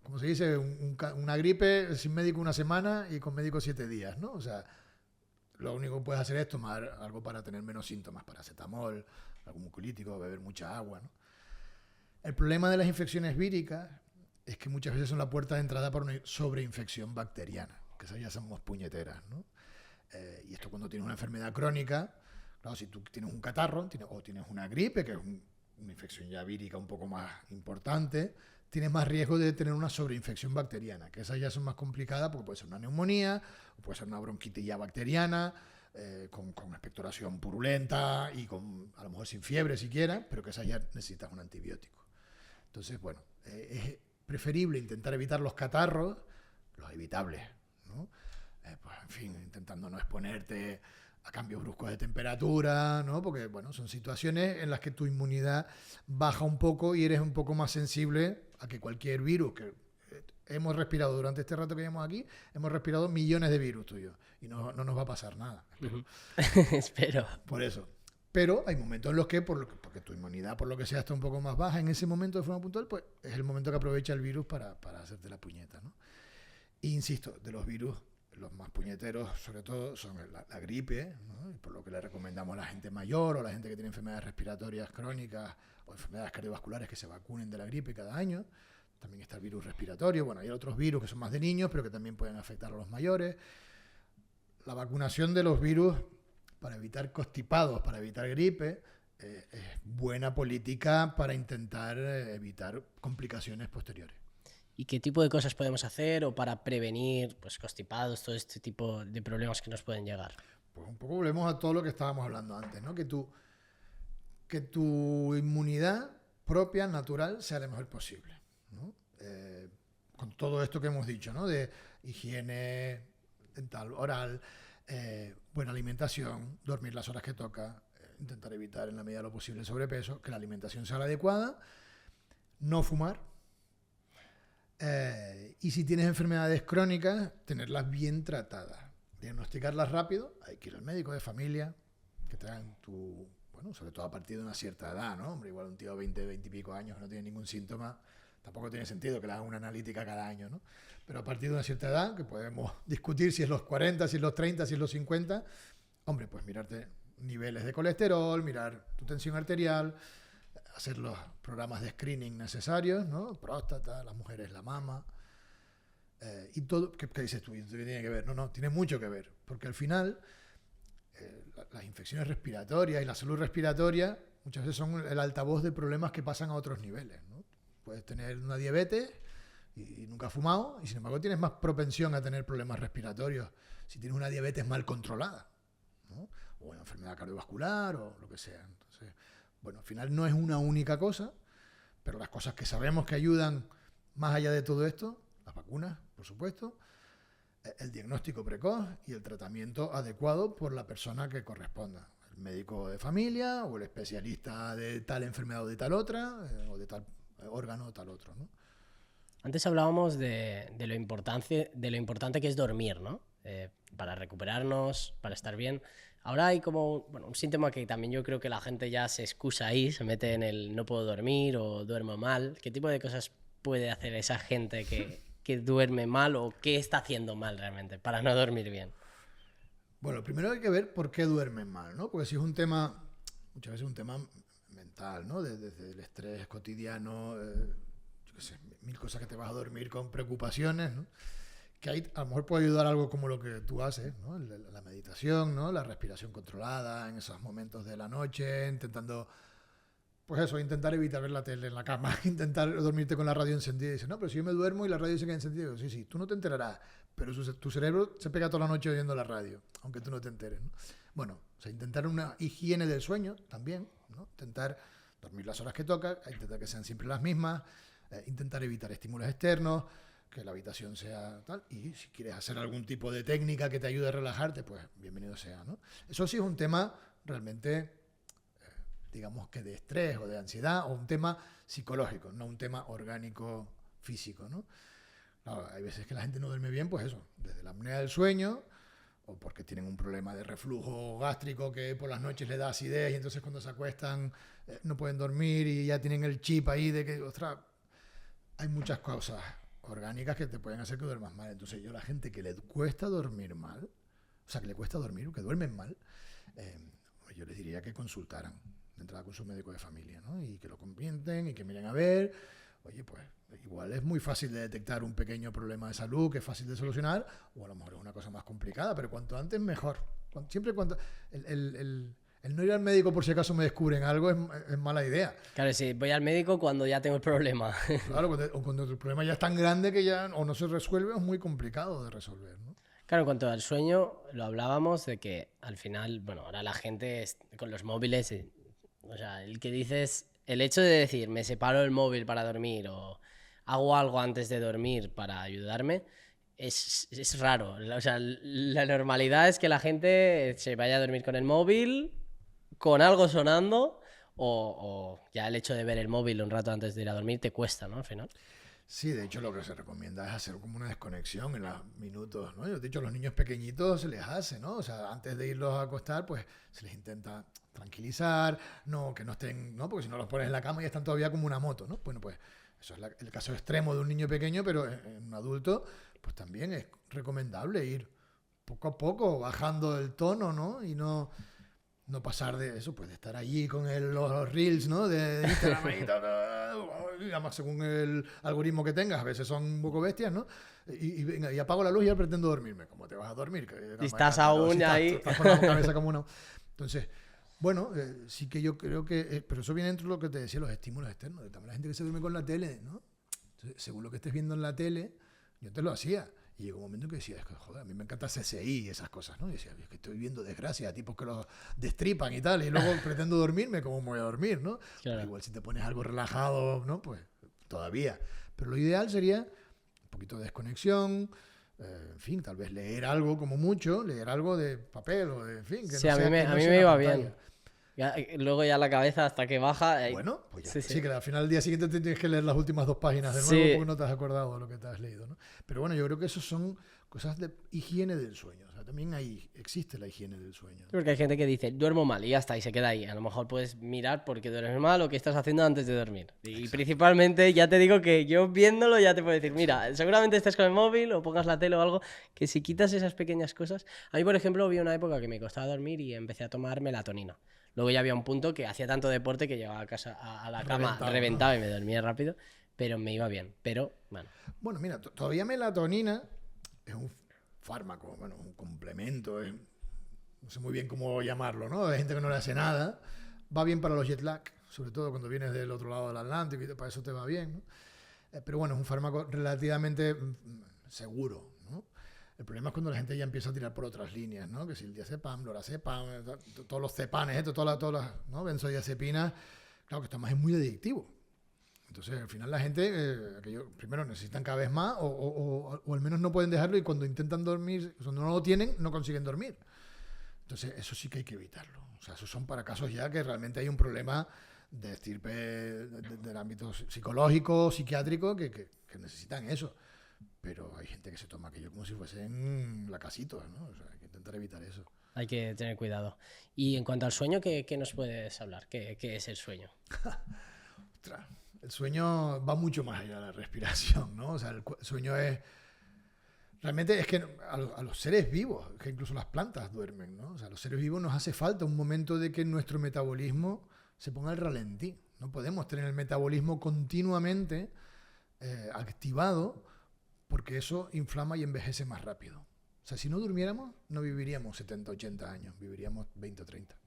Como se dice, una gripe sin médico 1 semana y con médico 7 días, ¿no? O sea, lo único que puedes hacer es tomar algo para tener menos síntomas, paracetamol, algún mucolítico, beber mucha agua, ¿no? El problema de las infecciones víricas es que muchas veces son la puerta de entrada para una sobreinfección bacteriana, que esas ya somos puñeteras, ¿no? Y esto cuando tienes una enfermedad crónica, claro, si tú tienes un catarro o tienes una gripe, que es una infección ya vírica un poco más importante, tienes más riesgo de tener una sobreinfección bacteriana, que esas ya son más complicadas porque puede ser una neumonía, o puede ser una bronquitis ya bacteriana, con expectoración purulenta y a lo mejor sin fiebre siquiera, pero que esas ya necesitas un antibiótico. Entonces, bueno, es preferible intentar evitar los catarros, los evitables, ¿no? Pues, en fin, intentando no exponerte a cambios bruscos de temperatura, ¿no? Porque, bueno, son situaciones en las que tu inmunidad baja un poco y eres un poco más sensible a que cualquier virus que hemos respirado durante este rato que llevamos aquí, hemos respirado millones de virus tuyos y no nos va a pasar nada. Espero. Por eso. Pero hay momentos en los que, porque tu inmunidad, por lo que sea, está un poco más baja, en ese momento de forma puntual, pues es el momento que aprovecha el virus para hacerte la puñeta, ¿no? E insisto, de los virus, los más puñeteros, sobre todo, son la gripe, ¿no? Y por lo que le recomendamos a la gente mayor o a la gente que tiene enfermedades respiratorias crónicas o enfermedades cardiovasculares que se vacunen de la gripe cada año. También está el virus respiratorio. Bueno, hay otros virus que son más de niños, pero que también pueden afectar a los mayores. La vacunación de los virus para evitar constipados, para evitar gripe, es buena política para intentar evitar complicaciones posteriores. ¿Y qué tipo de cosas podemos hacer o para prevenir pues, constipados, todo este tipo de problemas que nos pueden llegar? Pues un poco volvemos a todo lo que estábamos hablando antes, ¿no? Que tu inmunidad propia, natural, sea lo mejor posible, ¿no? Con todo esto que hemos dicho, ¿no? De higiene dental, oral, buena alimentación, dormir las horas que toca, intentar evitar en la medida de lo posible el sobrepeso, que la alimentación sea la adecuada, no fumar. Y si tienes enfermedades crónicas, tenerlas bien tratadas. Diagnosticarlas rápido, hay que ir al médico de familia, que te hagan bueno, sobre todo a partir de una cierta edad, ¿no? Hombre, igual un tío de 20 y pico años que no tiene ningún síntoma, tampoco tiene sentido que le hagan una analítica cada año, ¿no? Pero a partir de una cierta edad, que podemos discutir si es los 40, si es los 30, si es los 50, hombre, pues mirarte niveles de colesterol, mirar tu tensión arterial, hacer los programas de screening necesarios, ¿no? Próstata, las mujeres la mama, y todo. ¿Qué dices tú? ¿Qué tiene que ver? No, tiene mucho que ver, porque al final las infecciones respiratorias y la salud respiratoria muchas veces son el altavoz de problemas que pasan a otros niveles, ¿no? Puedes tener una diabetes y nunca has fumado, y sin embargo tienes más propensión a tener problemas respiratorios si tienes una diabetes mal controlada, ¿no? O una enfermedad cardiovascular o lo que sea. Entonces, bueno, al final no es una única cosa, pero las cosas que sabemos que ayudan más allá de todo esto, las vacunas, por supuesto, el diagnóstico precoz y el tratamiento adecuado por la persona que corresponda. El médico de familia o el especialista de tal enfermedad o de tal otra, o de tal órgano o tal otro, ¿no? Antes hablábamos de lo importante que es dormir, ¿no? Para recuperarnos, para estar bien. Ahora hay como un síntoma que también yo creo que la gente ya se excusa ahí, se mete en el no puedo dormir o duermo mal. ¿Qué tipo de cosas puede hacer esa gente que duerme mal o qué está haciendo mal realmente para no dormir bien? Bueno, primero hay que ver por qué duermen mal, ¿no? Porque si es un tema, muchas veces un tema mental, ¿no? Desde el estrés cotidiano, yo qué sé, mil cosas que te vas a dormir con preocupaciones, ¿no? Que ahí a lo mejor puede ayudar algo como lo que tú haces, ¿no? La meditación, ¿no? La respiración controlada en esos momentos de la noche, intentando, pues eso, intentar evitar ver la tele en la cama, intentar dormirte con la radio encendida. Y dices, no, pero si yo me duermo y la radio se queda encendida, digo, sí, tú no te enterarás, pero tu cerebro se pega toda la noche oyendo la radio, aunque tú no te enteres, ¿no? Bueno, o sea, intentar una higiene del sueño también, ¿no? Intentar dormir las horas que toca, intentar que sean siempre las mismas, intentar evitar estímulos externos, que la habitación sea tal, y si quieres hacer algún tipo de técnica que te ayude a relajarte, pues bienvenido sea, ¿no? Eso sí es un tema realmente, digamos que de estrés o de ansiedad, o un tema psicológico, no un tema orgánico físico, ¿no? Claro, hay veces que la gente no duerme bien, pues eso, desde la apnea del sueño, o porque tienen un problema de reflujo gástrico que por las noches le da acidez y entonces cuando se acuestan no pueden dormir y ya tienen el chip ahí de que, ostras, hay muchas cosas orgánicas que te pueden hacer que duermas mal. Entonces yo, la gente que le cuesta dormir mal, o sea, que le cuesta dormir o que duermen mal, yo les diría que consultaran de entrada con su médico de familia, ¿no? Y que lo comenten y que miren a ver, oye, pues igual es muy fácil de detectar un pequeño problema de salud que es fácil de solucionar, o a lo mejor es una cosa más complicada, pero cuanto antes mejor. Siempre cuando el no ir al médico por si acaso me descubren algo es mala idea. Claro, sí, voy al médico cuando ya tengo el problema. Claro, o cuando el problema ya es tan grande que ya o no se resuelve o es muy complicado de resolver, ¿no? Claro, en cuanto al sueño, lo hablábamos de que al final, bueno, ahora la gente con los móviles, o sea, el que dices, el hecho de decir me separo el móvil para dormir o hago algo antes de dormir para ayudarme, es raro. O sea, la normalidad es que la gente se vaya a dormir con el móvil, con algo sonando, o ya el hecho de ver el móvil un rato antes de ir a dormir te cuesta, ¿no? Al final. Sí, de hecho lo que se recomienda es hacer como una desconexión en los minutos, ¿no? Yo he dicho, a los niños pequeñitos se les hace, ¿no? O sea, antes de irlos a acostar, pues se les intenta tranquilizar, no, que no estén, ¿no? Porque si no los pones en la cama ya están todavía como una moto, ¿no? Bueno, pues eso es el caso extremo de un niño pequeño, pero en un adulto, pues también es recomendable ir poco a poco bajando el tono, ¿no? Y no no pasar de eso, pues de estar allí con los reels, ¿no? De Instagram y además según el algoritmo que tengas, a veces son un poco bestias, ¿no? Venga, y apago la luz y ya pretendo dormirme. ¿Cómo te vas a dormir? Y estás aún ahí. Estás con la cabeza como una... Entonces, bueno, sí que yo creo que... pero eso viene dentro de lo que te decía, los estímulos externos. También la gente que se duerme con la tele, ¿no? Entonces, según lo que estés viendo en la tele, yo antes lo hacía. Y llegó un momento que decía, es que, joder, a mí me encanta CSI y esas cosas, ¿no? Y decía, es que estoy viendo desgracia, tipos que los destripan y tal, y luego pretendo dormirme, ¿cómo me voy a dormir, no? Claro. Igual si te pones algo relajado, ¿no? Pues todavía. Pero lo ideal sería un poquito de desconexión, en fin, tal vez leer algo como mucho, leer algo de papel o de, en fin. Que sí, no a mí sea me iba bien. Luego ya la cabeza hasta que baja... Bueno, pues ya. Sí, Sí, que al final del día siguiente te tienes que leer las últimas 2 páginas de nuevo porque no te has acordado de lo que te has leído, ¿no? Pero bueno, yo creo que eso son cosas de higiene del sueño. O sea, también existe la higiene del sueño. Porque hay gente que dice, duermo mal y ya está, y se queda ahí. A lo mejor puedes mirar por qué duermes mal o qué estás haciendo antes de dormir. Y principalmente, ya te digo que yo viéndolo ya te puedo decir, mira, seguramente estés con el móvil o pongas la tele o algo, que si quitas esas pequeñas cosas... A mí, por ejemplo, había una época que me costaba dormir y empecé a tomar melatonina. Luego ya había un punto que hacía tanto deporte que llegaba a casa a la cama reventado, ¿no? Y me dormía rápido, pero me iba bien. Pero, bueno. Bueno, mira, todavía melatonina es un fármaco, bueno, un complemento, no sé muy bien cómo llamarlo, ¿no? Hay gente que no le hace nada. Va bien para los jet lag, sobre todo cuando vienes del otro lado del Atlántico, y para eso te va bien, ¿no? Pero bueno, es un fármaco relativamente seguro, ¿no? El problema es cuando la gente ya empieza a tirar por otras líneas, ¿no? Que si el diazepam, lorazepam, todos los cepanes, todas las ¿no? benzodiazepinas, claro que esto más es muy adictivo. Entonces, al final la gente, primero necesitan cada vez más o al menos no pueden dejarlo y cuando intentan dormir, cuando no lo tienen, no consiguen dormir. Entonces, eso sí que hay que evitarlo. O sea, esos son para casos ya que realmente hay un problema de estirpe del ámbito psicológico, psiquiátrico, que necesitan eso. Pero hay gente que se toma aquello como si fuesen lacasitos, ¿no? O sea, hay que intentar evitar eso. Hay que tener cuidado. Y en cuanto al sueño, ¿qué nos puedes hablar? ¿Qué es el sueño? Ostras, el sueño va mucho más allá de la respiración, ¿no? O sea, el sueño es... Realmente es que a los seres vivos, que incluso las plantas duermen, ¿no? O sea, a los seres vivos nos hace falta un momento de que nuestro metabolismo se ponga al ralentí. No podemos tener el metabolismo continuamente activado porque eso inflama y envejece más rápido. O sea, si no durmiéramos, no viviríamos 70, 80 años, viviríamos 20 o 30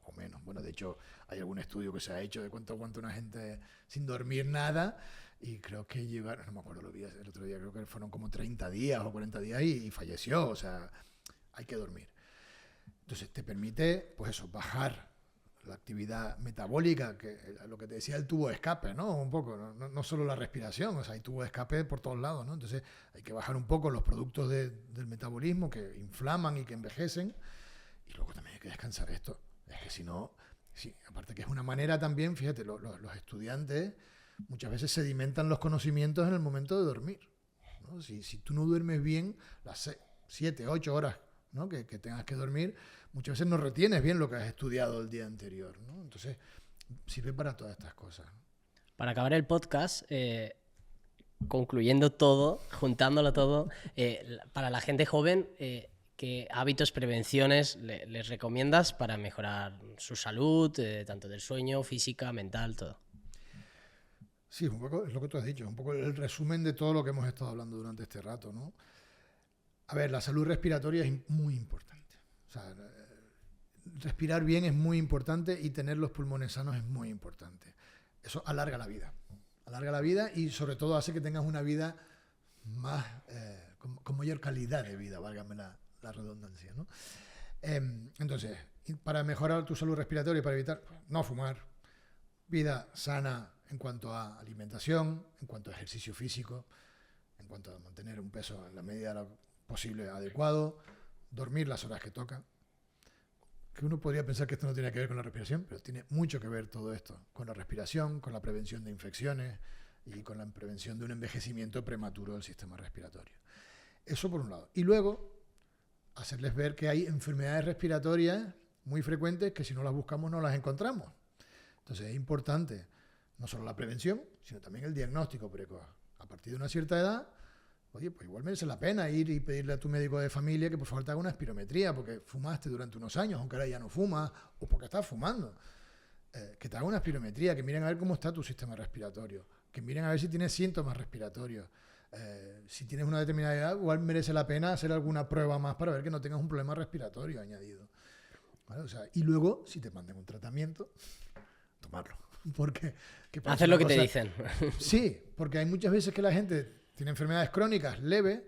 o menos. Bueno, de hecho, hay algún estudio que se ha hecho de cuánto aguanta una gente sin dormir nada y creo que llegaron, no me acuerdo, lo vi el otro día, creo que fueron como 30 días o 40 días y falleció. O sea, hay que dormir. Entonces, te permite, pues eso, bajar la actividad metabólica, que lo que te decía el tubo de escape, ¿no? Un poco, no solo la respiración, o sea, hay tubo de escape por todos lados, ¿no? Entonces hay que bajar un poco los productos del metabolismo que inflaman y que envejecen y luego también hay que descansar esto. Es que si no, sí, aparte que es una manera también, fíjate, los estudiantes muchas veces sedimentan los conocimientos en el momento de dormir, ¿no? Si tú no duermes bien las 7, 8 horas, ¿no? que tengas que dormir, muchas veces no retienes bien lo que has estudiado el día anterior, ¿no? Entonces, sirve para todas estas cosas. Para acabar el podcast, concluyendo todo, juntándolo todo, para la gente joven, ¿qué hábitos, prevenciones les recomiendas para mejorar su salud, tanto del sueño, física, mental, todo? Sí, un poco es lo que tú has dicho, un poco el resumen de todo lo que hemos estado hablando durante este rato, ¿no? A ver, la salud respiratoria es muy importante. O sea, respirar bien es muy importante y tener los pulmones sanos es muy importante. Eso alarga la vida. Alarga la vida y sobre todo hace que tengas una vida más con mayor calidad de vida, válgame la redundancia, ¿no? Entonces, para mejorar tu salud respiratoria y para evitar no fumar, vida sana en cuanto a alimentación, en cuanto a ejercicio físico, en cuanto a mantener un peso en la medida de lo posible adecuado, dormir las horas que toca. Que uno podría pensar que esto no tiene que ver con la respiración, pero tiene mucho que ver todo esto con la respiración, con la prevención de infecciones y con la prevención de un envejecimiento prematuro del sistema respiratorio. Eso por un lado. Y luego, hacerles ver que hay enfermedades respiratorias muy frecuentes que si no las buscamos no las encontramos. Entonces es importante no solo la prevención, sino también el diagnóstico precoz. A partir de una cierta edad, oye, pues igual merece la pena ir y pedirle a tu médico de familia que por favor te haga una espirometría porque fumaste durante unos años, aunque ahora ya no fumas, o porque estás fumando. Que te haga una espirometría, que miren a ver cómo está tu sistema respiratorio, que miren a ver si tienes síntomas respiratorios. Si tienes una determinada edad, igual merece la pena hacer alguna prueba más para ver que no tengas un problema respiratorio añadido. ¿Vale? O sea, y luego, si te mandan un tratamiento, tomarlo. Porque, hacer lo que te dicen. Sí, porque hay muchas veces que la gente tiene enfermedades crónicas leves,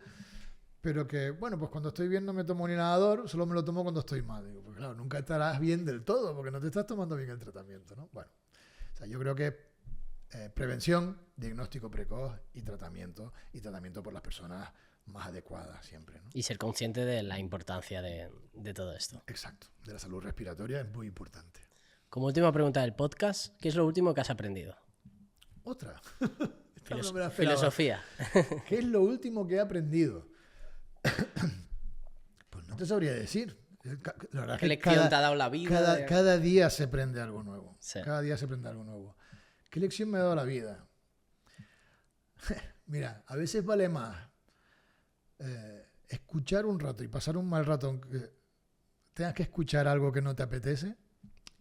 pero que, bueno, pues cuando estoy bien no me tomo un inhalador, solo me lo tomo cuando estoy mal. Digo, pues claro, nunca estarás bien del todo porque no te estás tomando bien el tratamiento, ¿no? Bueno, o sea, yo creo que prevención, diagnóstico precoz y tratamiento por las personas más adecuadas siempre, ¿no? Y ser consciente de la importancia de todo esto. Exacto, de la salud respiratoria es muy importante. Como última pregunta del podcast, ¿qué es lo último que has aprendido? Otra. Filosofía. ¿Qué es lo último que he aprendido? Pues no te sabría decir. La verdad ¿Qué lección te ha dado la vida? Cada día se aprende algo nuevo. Sí. Cada día se aprende algo nuevo. ¿Qué lección me ha dado la vida? Mira, a veces vale más escuchar un rato y pasar un mal rato aunque tengas que escuchar algo que no te apetece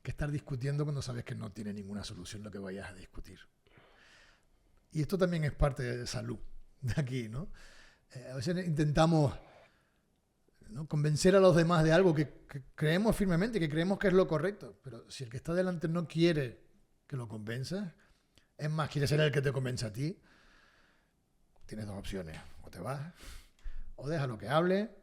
que estar discutiendo cuando sabes que no tiene ninguna solución lo que vayas a discutir. Y esto también es parte de salud de aquí, ¿no? A veces intentamos, ¿no?, convencer a los demás de algo que creemos firmemente, que creemos que es lo correcto, pero si el que está delante no quiere que lo convenzas, es más, quiere ser el que te convence a ti, tienes dos opciones: o te vas, o déjalo que hable.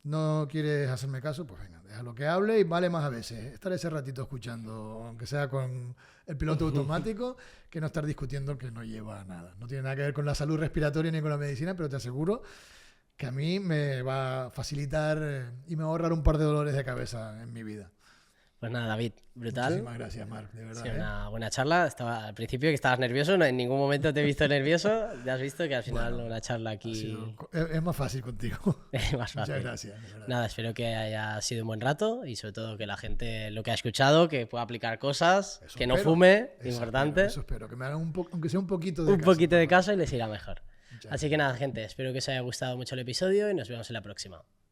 No quieres hacerme caso, pues venga, déjalo que hable, y vale más a veces estar ese ratito escuchando, aunque sea con el piloto automático, que no estar discutiendo que no lleva a nada. No tiene nada que ver con la salud respiratoria ni con la medicina, pero te aseguro que a mí me va a facilitar y me va a ahorrar un par de dolores de cabeza en mi vida. Pues nada, David, brutal. Muchísimas gracias, Marc, de verdad. Sí, una buena charla. Estaba al principio que estabas nervioso, no, en ningún momento te he visto nervioso. Ya has visto que al final una charla aquí... Es más fácil contigo. Es más fácil. Muchas gracias. Nada, espero que haya sido un buen rato y sobre todo que la gente lo que ha escuchado, que pueda aplicar cosas, Eso que espero. no fume, Eso importante. Eso espero, que me hagan aunque sea un poquito de un caso. poquito de caso y les irá mejor. Muchas Así que nada, gente, espero que os haya gustado mucho el episodio y nos vemos en la próxima.